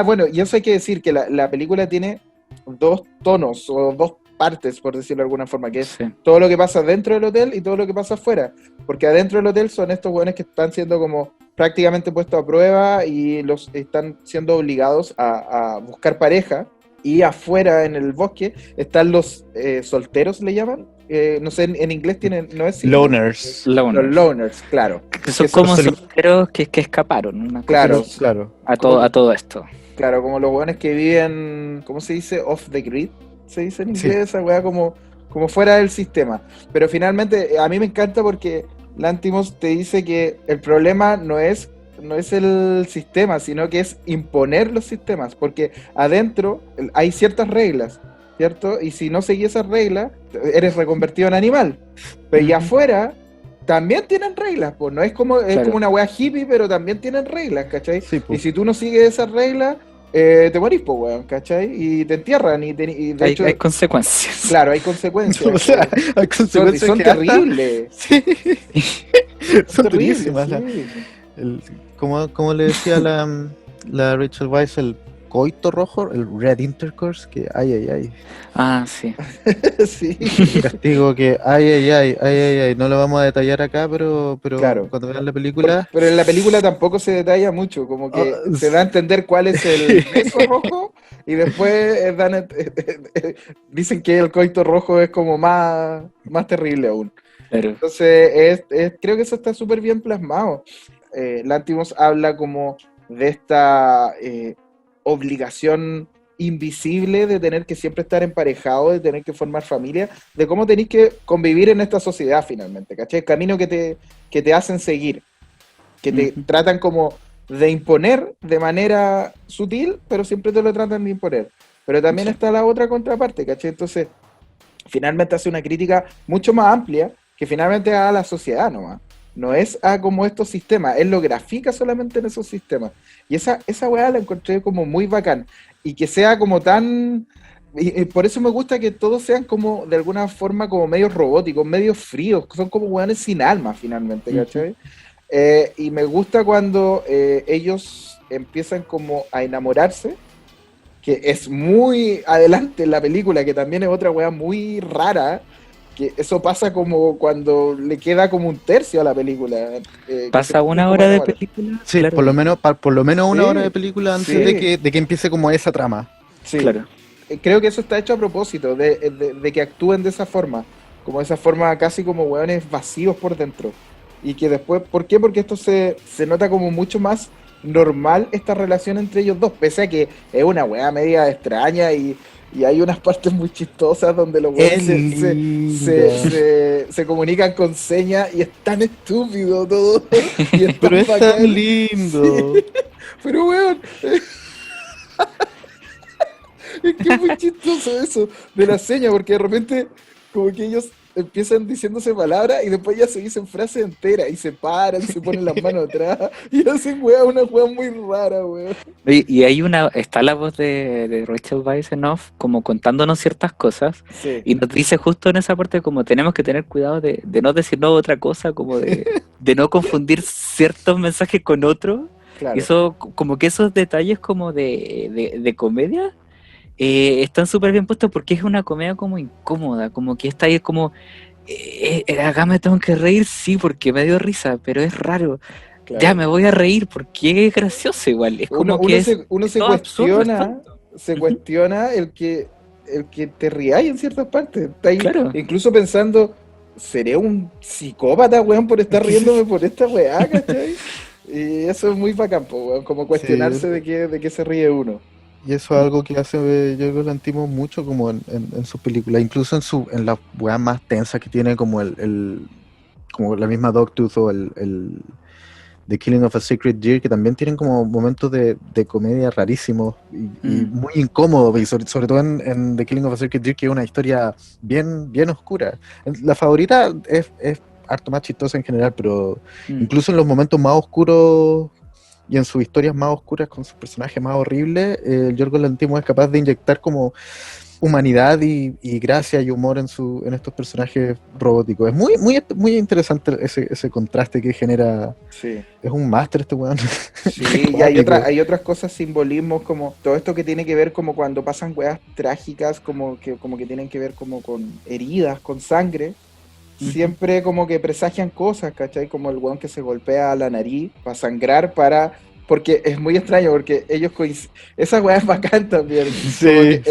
Bueno, y eso hay que decir que la película tiene dos tonos o dos partes, por decirlo de alguna forma, que es Sí. todo lo que pasa dentro del hotel y todo lo que pasa afuera. Porque adentro del hotel son estos weones que están siendo como prácticamente puestos a prueba y los están siendo obligados a buscar pareja. Y afuera en el bosque están los solteros, le llaman. No sé, en inglés tienen, no es single. Loners. Los Loners. loners, claro. Que son que son como soli- solteros que escaparon. Una cosa Claro. así. Claro. A Como- todo esto. Claro, como los weones que viven, ¿cómo se dice? Off the grid, se dice en inglés, Sí. esa weá como fuera del sistema. Pero finalmente, a mí me encanta porque Lanthimos te dice que el problema no es no es el sistema, sino que es imponer los sistemas, porque adentro hay ciertas reglas, ¿cierto? Y si no seguís esas reglas, eres reconvertido en animal. Pero y afuera también tienen reglas, pues no es como, es Claro. como una wea hippie, pero también tienen reglas, ¿cachai? Sí, Y pues. si tú no sigues esas reglas, te morís, pues, weón, ¿cachai? Y te entierran, y de hecho, Hay consecuencias. claro, hay consecuencias. O sea, hay consecuencias Son que hasta- terribles. Sí, Son son terribles, durísimas. sí. Como le decía la Rachel Weisz, el coito rojo, el Red Intercourse, que ay. Ah, sí. Sí, Castigo que ay. No lo vamos a detallar acá, pero claro. cuando vean la película. Pero en la película tampoco se detalla mucho, como que Ah, se da a entender cuál es el beso sí. rojo y después dicen que el coito rojo es como más terrible aún. Claro. Entonces, creo que eso está súper bien plasmado. Lantimos habla como de esta obligación invisible de tener que siempre estar emparejado, de tener que formar familia, de cómo tenéis que convivir en esta sociedad finalmente, ¿cachai? El camino que te hacen seguir, que te Ujú. tratan como de imponer de manera sutil, pero siempre te lo tratan de imponer. Pero también Sí. está la otra contraparte, ¿cachai? Entonces, finalmente hace una crítica mucho más amplia que finalmente a la sociedad nomás. No es a como estos sistemas, él lo grafica solamente en esos sistemas. Y esa weá la encontré como muy bacán. Y que sea como tan... Y por eso me gusta que todos sean como, de alguna forma, como medios robóticos, medios fríos, son como weones sin alma finalmente, Ujú. ¿cachai? Y me gusta cuando ellos empiezan como a enamorarse, que es muy adelante en la película, que también es otra weá muy rara, que eso pasa como cuando le queda como un tercio a la película, que se Pasa empiezan una como a hora de enamorar. película, Sí, claro, por lo menos una hora de Sí, película antes sí, de que empiece como esa trama. sí. claro. Creo que eso está hecho a propósito, de que actúen de esa forma, como esa forma casi como hueones vacíos por dentro. Y que después, ¿por qué? Porque esto se nota como mucho más normal esta relación entre ellos dos, pese a que es una hueá media extraña y hay unas partes muy chistosas donde los hueones Es linda. se comunican con señas y es tan estúpido todo y es Pero tan es tan bacán. Sí, lindo. pero weón, es que es muy chistoso eso de la seña, porque de repente como que ellos empiezan diciéndose palabras y después ya se dicen frases enteras y se paran, se ponen las manos atrás y hacen una weá muy rara, weón. Y hay está la voz de Rachel Weisz en off, como contándonos ciertas cosas, Sí, y nos dice justo en esa parte como tenemos que tener cuidado de no decir no otra cosa, como de no confundir ciertos mensajes con otros. Y claro. eso, como que esos detalles como de comedia están súper bien puestos porque es una comedia como incómoda, como que está ahí como, acá me tengo que reír, sí, porque me dio risa, pero es raro. Ya Claro. me voy a reír porque es gracioso igual, es Uno, como que uno es se todo absurdo, es cuestiona, tonto. se Ujú. cuestiona el que te rías en ciertas partes. Está ahí Claro, incluso pensando, ¿seré un psicópata, weón, por estar riéndome por esta weá, ¿cachai? Y eso es muy bacán, po, weón, como Sí, cuestionarse de qué se ríe uno. y eso es algo que hace Yorgos Lanthimos mucho como en sus películas, incluso en las weas más tensas que tiene como como la misma Dogtooth o el The Killing of a Sacred Deer, que también tienen como momentos de comedia rarísimos y mm, muy incómodos, y sobre todo en The Killing of a Sacred Deer, que es una historia bien oscura. La favorita es harto más chistosa en general, pero mm. incluso en los momentos más oscuros y en sus historias más oscuras con sus personajes más horribles, Yorgos Lanthimos es capaz de inyectar como humanidad y gracia y humor en estos personajes robóticos. Es muy interesante ese contraste que genera. Sí. Es un máster este weón. Qué Sí, y cuático. hay otras cosas, simbolismos, como todo esto que tiene que ver como cuando pasan weas trágicas, como que tienen que ver como con heridas, con sangre, Ujú. siempre como que presagian cosas, ¿cachai? Como el weón que se golpea la nariz para sangrar, porque es muy extraño, porque ellos esa weá es bacán también, como que Sí, sí.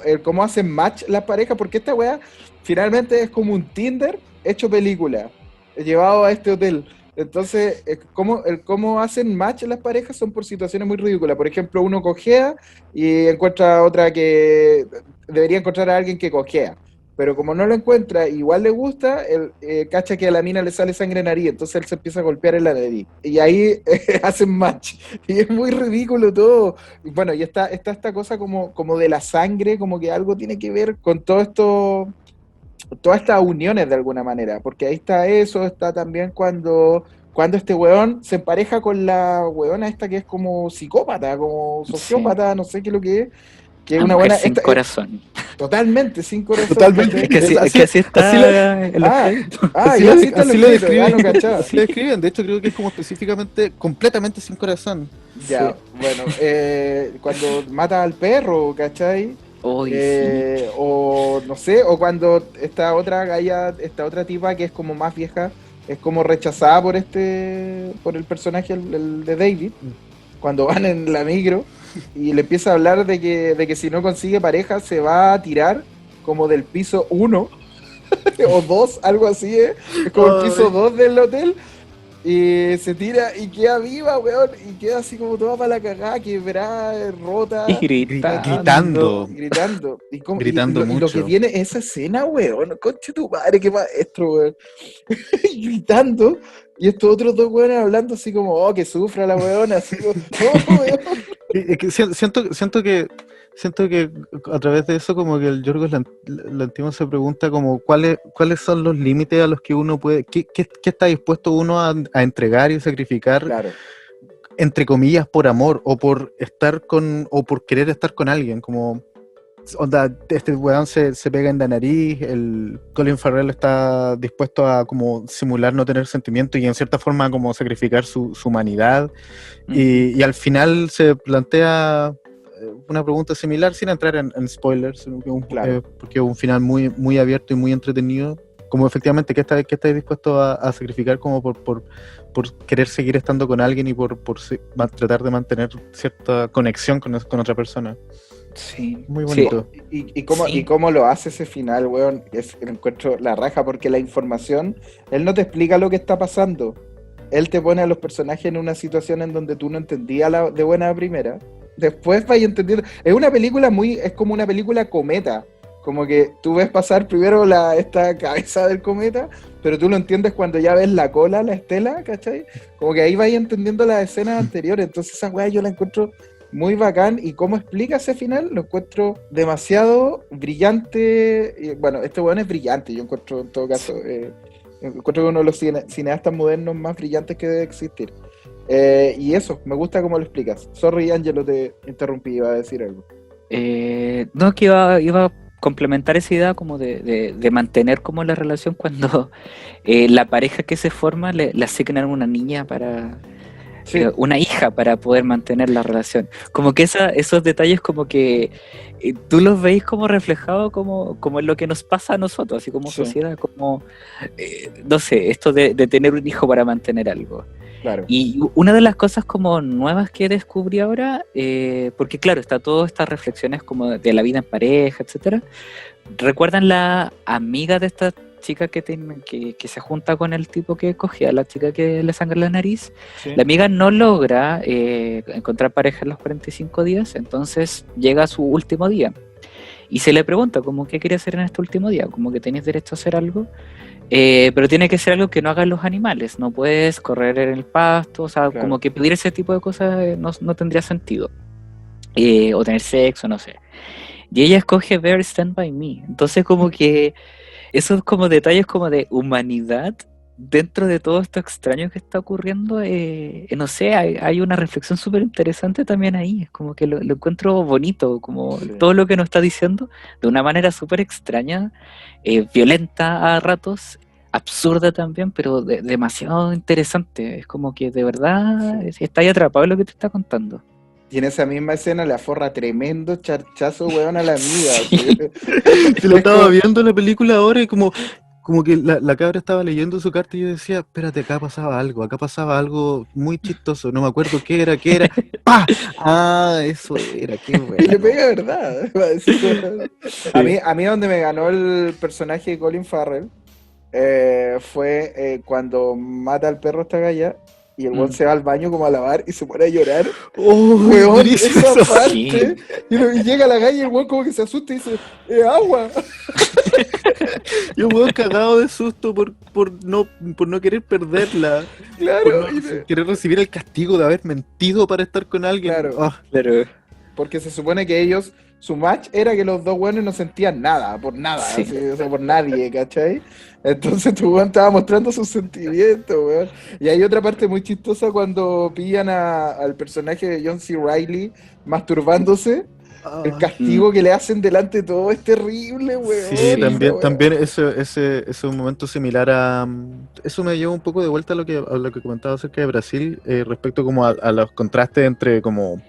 el cómo hacen match las parejas, porque esta weá finalmente es como un Tinder hecho película, llevado a este hotel. Entonces, el cómo hacen match las parejas son por situaciones muy ridículas. Por ejemplo, uno cojea y encuentra otra que debería encontrar a alguien que cojea. pero como no lo encuentra, igual le gusta, él cacha que a la mina le sale sangre en nariz, entonces él se empieza a golpear en la nariz. Y ahí hacen match. Y es muy ridículo todo. Y bueno, y está esta cosa como de la sangre, como que algo tiene que ver con todo esto, todas estas uniones de alguna manera, porque ahí está eso, está también cuando este weón se empareja con la weona esta que es como psicópata, como sociópata, no sé qué es lo que es La una mujer buena, sin corazón. totalmente, sin corazón. Totalmente. Es que así, Así- es que así así está en los Ah, créditos. ah, Así, ya lo, sí están los así lo créditos, describen, no cachaba. así lo describen. De hecho, creo que es como específicamente completamente sin corazón. Ya, bueno, cuando mata al perro, ¿cachai? Uy, sí. O no sé, o cuando esta otra galla, esta otra tipa que es como más vieja, es como rechazada por el personaje el de David, cuando van en la micro y le empieza a hablar de que si no consigue pareja se va a tirar como del piso 1 o 2, algo así, ¿eh? Es como el piso Ay. 2 del hotel. Y se tira y queda viva, weón, y queda así como toda para la cagada, quebrada, Y rota, Gritando. gritando. Gritando Y lo que mucho. viene, esa escena, weón, conche tu madre, qué maestro, weón. Gritando, y estos otros dos weones hablando así como, oh, que sufra la weona, así como, no, weón. Es que siento que a través de eso como que el Yorgos Lanthimos se pregunta como cuáles son los límites a los que uno puede, qué está dispuesto uno a entregar y sacrificar, Claro, entre comillas, por amor o por estar con, o por querer estar con alguien, como onda, este weón se pega en la nariz, el Colin Farrell está dispuesto a como simular no tener sentimiento y en cierta forma como sacrificar su humanidad. Y al final se plantea una pregunta similar sin entrar en spoilers, sino que claro. porque es un final muy, muy abierto y muy entretenido. Como efectivamente, ¿qué estáis dispuesto a sacrificar como por querer seguir estando con alguien y por tratar de mantener cierta conexión con otra persona? Sí. Muy Sí. bonito. Y cómo lo hace ese final, weón, encuentro la raja, porque la información, él no te explica lo que está pasando. Él te pone a los personajes en una situación en donde tú no entendías de buena primera. Después vas entendiendo. Es como una película cometa. Como que tú ves pasar primero esta cabeza del cometa, pero tú lo entiendes cuando ya ves la cola, la estela, ¿cachai? Como que ahí vas entendiendo las escenas anteriores. Entonces esa weá yo la encuentro muy bacán, y cómo explica ese final lo encuentro demasiado brillante. Bueno, este weón es brillante, yo encuentro en todo caso, encuentro que uno de los cineastas modernos más brillantes que debe existir. Y eso, me gusta cómo lo explicas. Sorry, Angelo, te interrumpí, iba a decir algo. No, que iba a complementar esa idea como de mantener como la relación cuando la pareja que se forma le asignan una niña para... Sí, una hija para poder mantener la relación. Como que esos detalles como que tú los veis como reflejados como en lo que nos pasa a nosotros, así como sí, sociedad, como, no sé, esto de tener un hijo para mantener algo. claro. Y una de las cosas como nuevas que descubrí ahora, porque claro, está todas estas reflexiones como de la vida en pareja, etcétera. ¿Recuerdan la amiga de esta chica que se junta con el tipo que cogía a la chica que le sangra la nariz? Sí. La amiga no logra encontrar pareja en los 45 días, entonces llega a su último día y se le pregunta como qué quiere hacer en este último día, como que tienes derecho a hacer algo, pero tiene que ser algo que no hagan los animales, no puedes correr en el pasto, o sea, Claro. como que pedir ese tipo de cosas no tendría sentido, o tener sexo, no sé. Y ella escoge ver Stand By Me, entonces como que esos como detalles como de humanidad dentro de todo esto extraño que está ocurriendo, no sé, hay una reflexión súper interesante también ahí, es como que lo encuentro bonito, como Sí. todo lo que nos está diciendo, de una manera súper extraña, violenta a ratos, absurda también, pero demasiado interesante, es como que de verdad está ahí atrapado en lo que te está contando. Y en esa misma escena le aforra tremendo charchazo, weón, a la amiga. Sí. Si lo Es estaba como- viendo en la película ahora y como que la cabra estaba leyendo su carta y yo decía, espérate, acá pasaba algo muy chistoso, no me acuerdo qué era, ¡pah! Ah, eso era, qué bueno. Y le pega verdad. Va a decir, weón. A mí donde me ganó el personaje de Colin Farrell fue cuando mata al perro esta galla y el weón se va al baño como a lavar y se pone a llorar. ¡Oh, Weón, durísimo esa eso! parte. Y llega a la calle y el weón como que se asusta y dice, ¡es agua! Y un weón cagado de susto por no querer perderla, por Claro, no querer recibir el castigo de haber mentido para estar con alguien. Claro. Ah, Claro. porque se supone que ellos, su match era que los dos weones no sentían nada, por nada, Sí. así, o sea, por nadie, ¿cachai? Entonces tu weón estaba mostrando sus sentimientos, weón. Y hay otra parte muy chistosa cuando pillan al personaje de John C. Reilly masturbándose. El castigo que le hacen delante de todo es terrible, weón. Sí, Sí. también ese es un momento similar a... Eso me lleva un poco de vuelta a lo que comentaba acerca de Brasil, respecto como a los contrastes entre como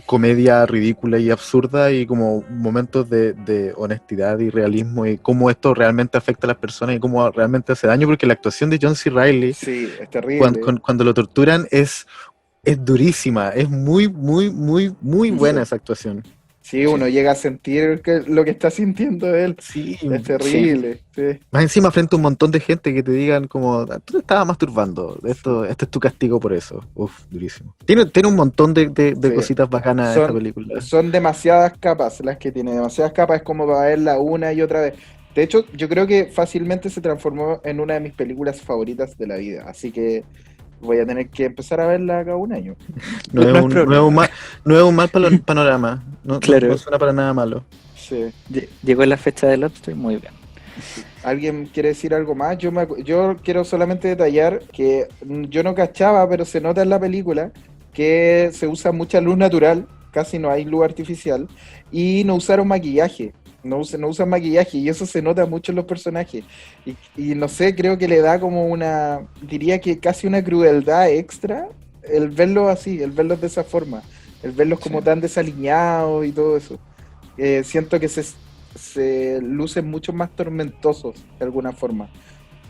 comedia ridícula y absurda y como momentos de honestidad y realismo y cómo esto realmente afecta a las personas y cómo realmente hace daño, porque la actuación de John C. Reilly Sí, es terrible. cuando lo torturan es durísima, es muy buena esa actuación. Sí, uno llega a sentir lo que está sintiendo él. Sí, Es terrible. Sí. más encima frente a un montón de gente que te digan como, tú te estabas masturbando, este es tu castigo por eso. Uf, durísimo. Tiene un montón de Sí. cositas bacanas esta película. Son demasiadas capas las que tiene, demasiadas capas, es como para verla una y otra vez. De hecho, yo creo que fácilmente se transformó en una de mis películas favoritas de la vida, así que voy a tener que empezar a verla cada un año. No es un mal panorama, Claro. no suena para nada malo. Sí. Llegó la fecha del Lobster, muy bien. ¿Alguien quiere decir algo más? Yo quiero solamente detallar que yo no cachaba, pero se nota en la película que se usa mucha luz natural, casi no hay luz artificial, y no usaron maquillaje, no usan maquillaje, y eso se nota mucho en los personajes. Y no sé, creo que le da como diría que casi una crueldad extra el verlos así, el verlos de esa forma, el verlos como tan desaliñados y todo eso. Siento que se lucen mucho más tormentosos de alguna forma.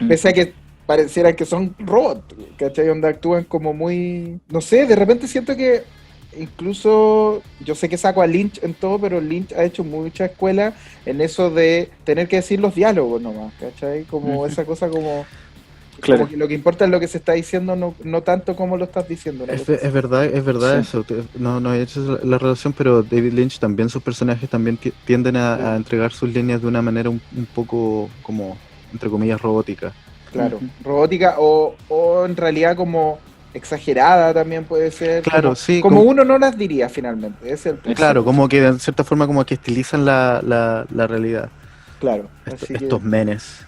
Pese a que pareciera que son robots, ¿cachai? Donde actúan como muy... No sé, de repente siento que incluso... Yo sé que saco a Lynch en todo, pero Lynch ha hecho mucha escuela en eso de tener que decir los diálogos nomás, ¿cachai? Como esa cosa como... Claro. Como que lo que importa es lo que se está diciendo, no tanto como lo estás diciendo. Es verdad Sí. eso. No he hecho la relación, pero David Lynch también, sus personajes también tienden a entregar sus líneas de una manera un poco como, entre comillas, robótica. Claro, robótica o en realidad como exagerada también puede ser. Claro, como, sí. como uno no las diría finalmente. Ese es el punto. Claro, como que de cierta forma como que estilizan la realidad. Claro, así que Estos menes.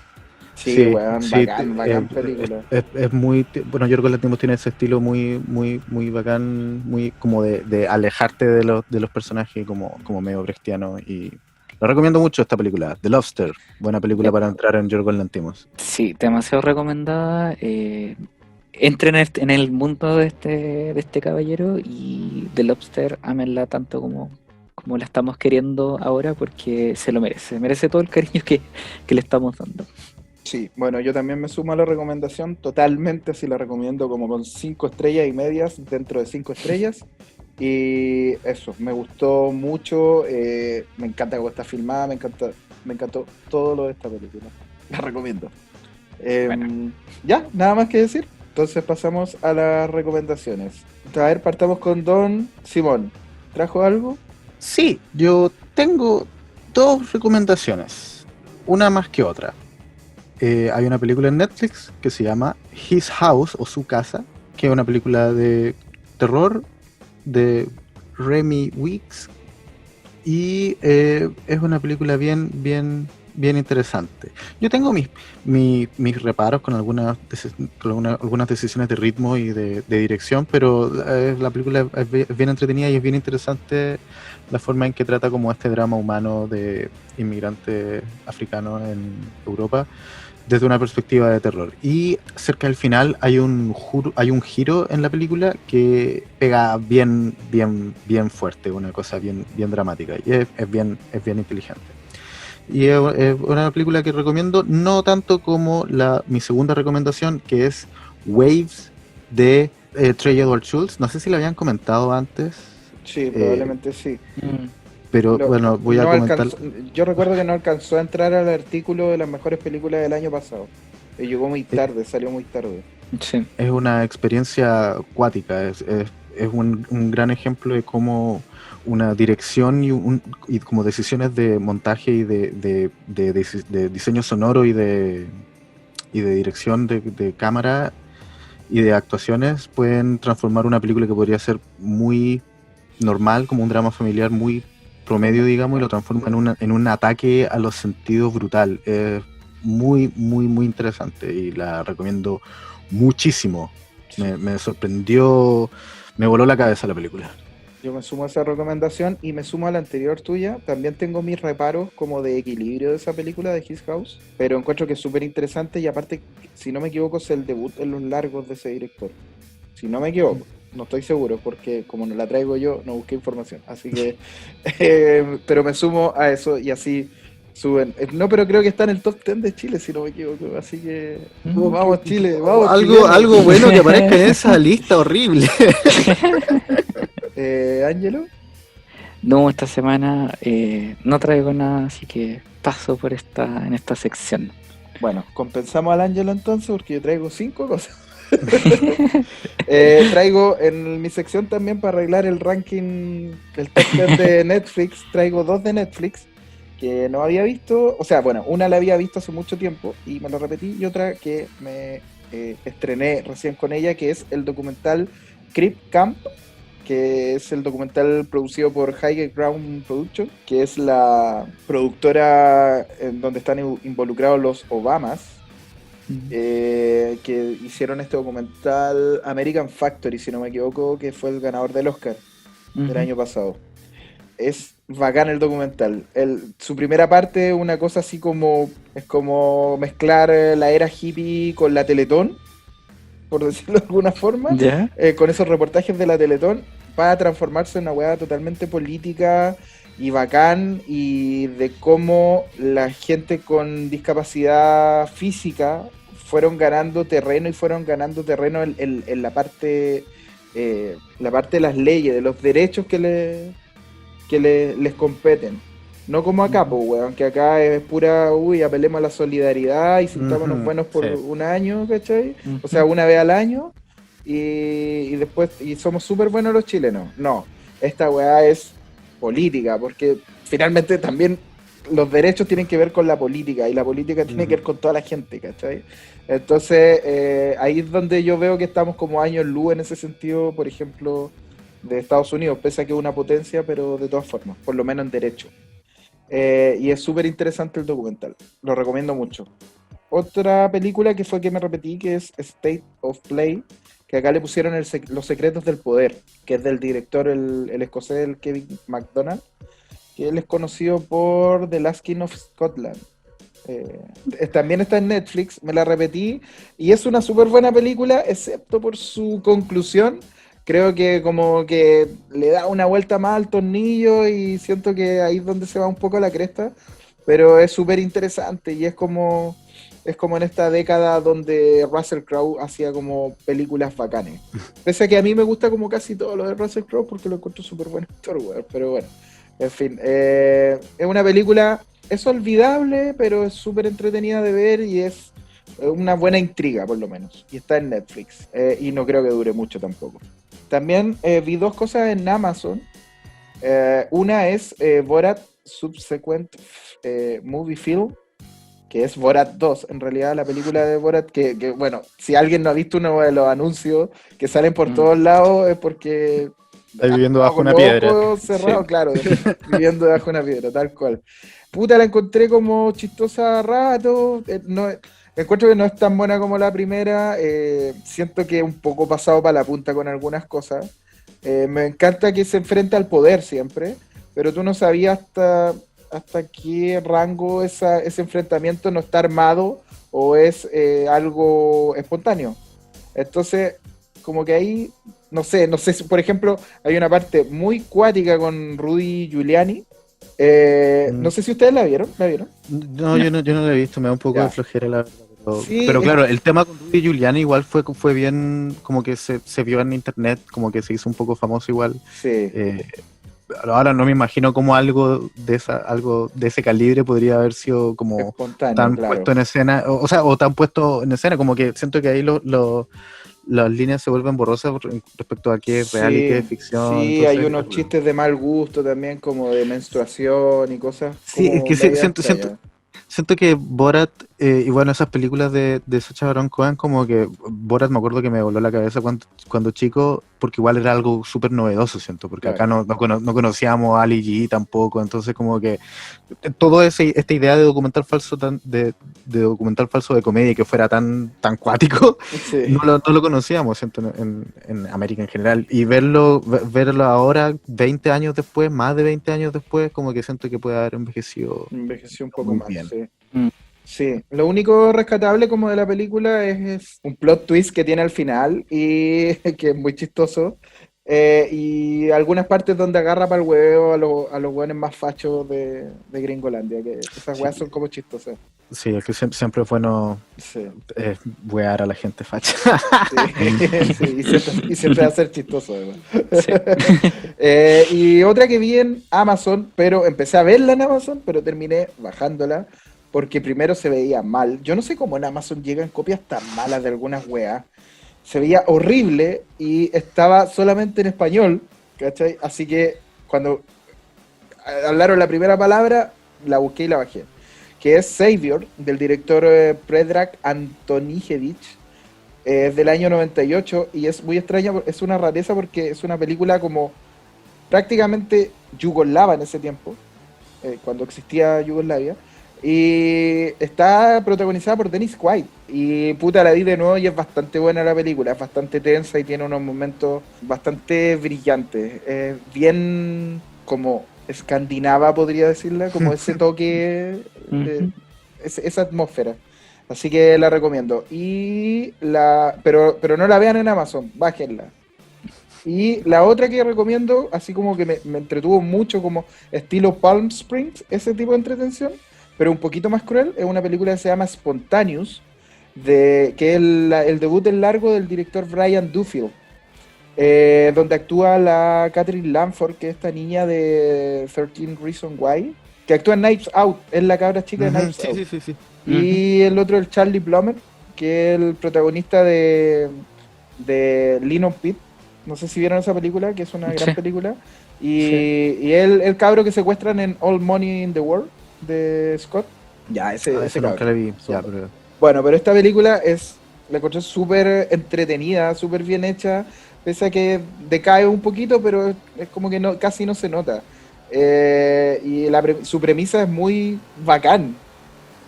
sí, weón, Sí, bacán película. es muy, bueno, Yorgos Lanthimos tiene ese estilo muy bacán, muy como de alejarte de los personajes como medio brechtiano, y lo recomiendo mucho esta película, The Lobster, buena película para entrar en Yorgos Lanthimos. Sí, demasiado recomendada. Entren en el mundo de este caballero y The Lobster, ámenla tanto como la estamos queriendo ahora, porque se lo merece. Merece todo el cariño que le estamos dando. Sí, bueno, yo también me sumo a la recomendación, totalmente sí la recomiendo como con 5 estrellas y medias, dentro de 5 estrellas. Y eso, me gustó mucho, me encanta cómo está filmada, me encantó todo lo de esta película. La recomiendo. Bueno. Ya, nada más que decir. Entonces pasamos a las recomendaciones. A ver, partamos con Don Simón. ¿Trajo algo? Sí, yo tengo dos recomendaciones, una más que otra. Hay una película en Netflix que se llama His House o Su Casa, que es una película de terror de Remy Weeks, y es una película bien interesante. Yo tengo mis reparos con algunas decisiones de ritmo y de dirección, pero la película es bien entretenida y es bien interesante la forma en que trata como este drama humano de inmigrantes africanos en Europa desde una perspectiva de terror. Y cerca del final hay un giro en la película que pega bien fuerte, una cosa bien dramática, y es bien inteligente. Y es una película que recomiendo, no tanto como mi segunda recomendación, que es Waves de Trey Edward Schultz. No sé si lo habían comentado antes. Sí, probablemente sí. Pero bueno, voy a comentar. Yo recuerdo que no alcanzó a entrar al artículo de las mejores películas del año pasado. Llegó muy tarde, salió muy tarde. Sí. Es una experiencia acuática, es un gran ejemplo de cómo una dirección y como decisiones de montaje y de diseño sonoro y de dirección de cámara y de actuaciones pueden transformar una película que podría ser muy normal, como un drama familiar muy promedio, digamos, y lo transforma en un ataque a los sentidos brutal. Es muy, muy, muy interesante y la recomiendo muchísimo. Me sorprendió, me voló la cabeza la película. Yo me sumo a esa recomendación y me sumo a la anterior tuya. También tengo mis reparos como de equilibrio de esa película de His House, pero encuentro que es súper interesante y aparte, si no me equivoco, es el debut en los largos de ese director. Si no me equivoco, no estoy seguro porque como no la traigo yo, no busqué información. Así que, pero me sumo a eso y así suben. No, pero creo que está en el top 10 de Chile, si no me equivoco. Así que, vamos Chile, vamos chilenos. Algo bueno que aparezca en esa lista horrible. Ángelo. No, esta semana no traigo nada, así que paso por en esta sección. Bueno, compensamos al Ángelo entonces porque yo traigo 5 cosas. Traigo en mi sección también para arreglar el ranking, el top 10 de Netflix, traigo 2 de Netflix que no había visto, o sea, bueno, una la había visto hace mucho tiempo y me lo repetí y otra que me estrené recién con ella, que es el documental Creep Camp, que es el documental producido por High Ground Production, que es la productora en donde están involucrados los Obamas, que hicieron este documental American Factory, si no me equivoco, que fue el ganador del Oscar del año pasado. Es bacán el documental. Su primera parte, una cosa así como, es como mezclar la era hippie con la Teletón, por decirlo de alguna forma, ¿Ya? con esos reportajes de la Teletón, para transformarse en una weá totalmente política y bacán, y de cómo la gente con discapacidad física fueron ganando terreno en la parte de las leyes, de los derechos que les competen. No como acá, pues, weón, que acá es pura, apelemos a la solidaridad y sintámonos buenos por un año, ¿cachai? O sea, una vez al año y después, y somos súper buenos los chilenos. No, esta weá es política, porque finalmente también los derechos tienen que ver con la política y la política tiene que ver con toda la gente, ¿cachai? Entonces, ahí es donde yo veo que estamos como años luz en ese sentido, por ejemplo, de Estados Unidos, pese a que es una potencia, pero de todas formas, por lo menos en derecho. Y es súper interesante el documental, lo recomiendo mucho. Otra película que fue que me repetí, que es State of Play, que acá le pusieron Los Secretos del Poder, que es del director, el escocés, el Kevin MacDonald, que él es conocido por The Last King of Scotland. También está en Netflix, me la repetí, y es una súper buena película, excepto por su conclusión. Creo que como que le da una vuelta más al tornillo y siento que ahí es donde se va un poco la cresta, pero es súper interesante y es como en esta década donde Russell Crowe hacía como películas bacanes. Pese a que a mí me gusta como casi todo lo de Russell Crowe porque lo encuentro súper buen actor, pero bueno, en fin, es una película, es olvidable, pero es súper entretenida de ver y es una buena intriga por lo menos, y está en Netflix, y no creo que dure mucho tampoco. También vi 2 cosas en Amazon. Una es Borat Subsequent Movie Film, que es Borat 2, en realidad la película de Borat, que bueno, si alguien no ha visto uno de los anuncios que salen por todos lados es porque... Está viviendo bajo una piedra. Cerrado, sí. Claro, viviendo bajo una piedra, tal cual. Puta, la encontré como chistosa a rato, no... Encuentro que no es tan buena como la primera, siento que es un poco pasado para la punta con algunas cosas. Me encanta que se enfrenta al poder siempre, pero tú no sabías hasta qué rango ese enfrentamiento no está armado o es algo espontáneo. Entonces, como que ahí, no sé, por ejemplo, hay una parte muy cuática con Rudy Giuliani. No sé si ustedes la vieron. No, yo no la he visto, me da un poco de flojera la verdad. Sí, pero claro, el tema con Rudy Giuliani igual fue bien, como que se vio en internet, como que se hizo un poco famoso igual. Sí. ahora no me imagino cómo algo de ese calibre podría haber sido como Espontáneo, tan claro. puesto en escena, o sea, o tan puesto en escena, como que siento que ahí las líneas se vuelven borrosas respecto a qué es real y qué es ficción. Sí, Entonces, hay unos chistes de mal gusto también, como de menstruación y cosas sí, es como que medias siento, extrañas. siento que Borat, y bueno, esas películas de Sacha Baron Cohen, como que Borat me acuerdo que me voló la cabeza cuando chico, porque igual era algo súper novedoso, siento, porque acá Claro. no conocíamos a Ali G tampoco, entonces como que esta idea de documental falso de documental falso de comedia que fuera tan cuático, Sí. no lo conocíamos, siento, en América en general, y verlo ahora, 20 años después, más de 20 años después, como que siento que puede haber envejecido Envejeció un poco muy más, bien. sí. Mm. Sí, lo único rescatable como de la película es un plot twist que tiene al final y que es muy chistoso. Y algunas partes donde agarra para el huevo a los hueones más fachos de Gringolandia, que esas Sí, weas son como chistosas. sí, es que siempre es bueno Sí, wear a la gente facha. sí, sí, y siempre va a ser chistoso además. Sí. Y otra que vi en Amazon, pero empecé a verla en Amazon, pero terminé bajándola porque primero se veía mal. Yo no sé cómo en Amazon llegan copias tan malas de algunas weas. Se veía horrible y estaba solamente en español, ¿cachai? Así que cuando hablaron la primera palabra, la busqué y la bajé. Que es Savior, del director Predrag Antonijevich. Es del año 98 y es muy extraña, es una rareza porque es una película como prácticamente yugoslava en ese tiempo, cuando existía Yugoslavia, y está protagonizada por Dennis Quaid. Y puta, la vi de nuevo y es bastante buena la película, es bastante tensa y tiene unos momentos bastante brillantes, bien como escandinava podría decirla, como ese toque, Ujú. esa atmósfera. Así que la recomiendo. Pero no la vean en Amazon, bájenla. Y la otra que recomiendo, así como que me entretuvo mucho, como estilo Palm Springs, ese tipo de entretención, pero un poquito más cruel, es una película que se llama Spontaneous, que es el debut en largo del director Brian Duffield, donde actúa la Catherine Lanford, que es esta niña de 13 Reasons Why, que actúa en Knives Out, es la cabra chica de Ujú, Knives sí, Out. sí, sí, sí. Ujú. Y el otro, el Charlie Plummer, que es el protagonista de Lean on Pete. No sé si vieron esa película, que es una gran Sí, película. sí. Y el cabro que secuestran en All Money in the World, de Scott. Ya, Ah, ese esa nunca cabro. la vi, ya, Son- pero... Bueno, pero esta película la encontré súper entretenida, súper bien hecha, pese a que decae un poquito, pero es como que casi no se nota. Y su premisa es muy bacán.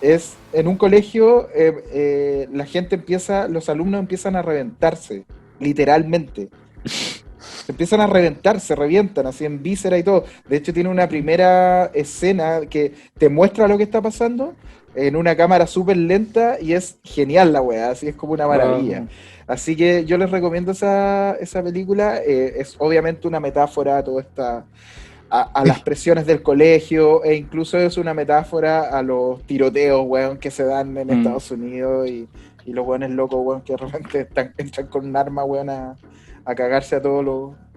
Es en un colegio, los alumnos empiezan a reventarse, literalmente. Se empiezan a reventar, se revientan, así en víscera y todo. De hecho, tiene una primera escena que te muestra lo que está pasando en una cámara súper lenta y es genial la weá, así es como una maravilla. Wow. Así que yo les recomiendo esa película. Es obviamente una metáfora a toda a las presiones del colegio, e incluso es una metáfora a los tiroteos, weón, que se dan en Mm. Estados Unidos y los weones locos, weón, que de repente entran con un arma, weón, a cagarse a todos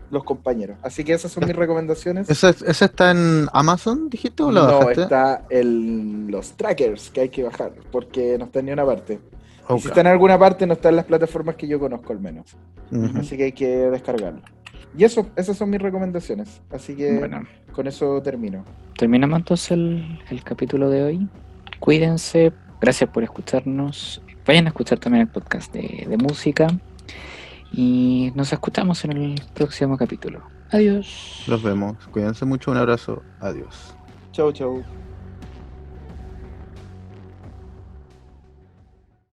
los compañeros. Así que esas son mis recomendaciones. ¿Esa está en Amazon, dijiste, o la No bajaste? está en los trackers que hay que bajar, porque no está en ni una parte. Y si Ok. está en alguna parte, no está en las plataformas que yo conozco al menos. Ujú. Así que hay que descargarlo. Y esas son mis recomendaciones. Así que Bueno, con eso termino. terminamos entonces el capítulo de hoy. Cuídense, gracias por escucharnos. Vayan a escuchar también el podcast de música. Y nos escuchamos en el próximo capítulo. Adiós. Los vemos. Cuídense mucho. Un abrazo. Adiós. Chau, chau.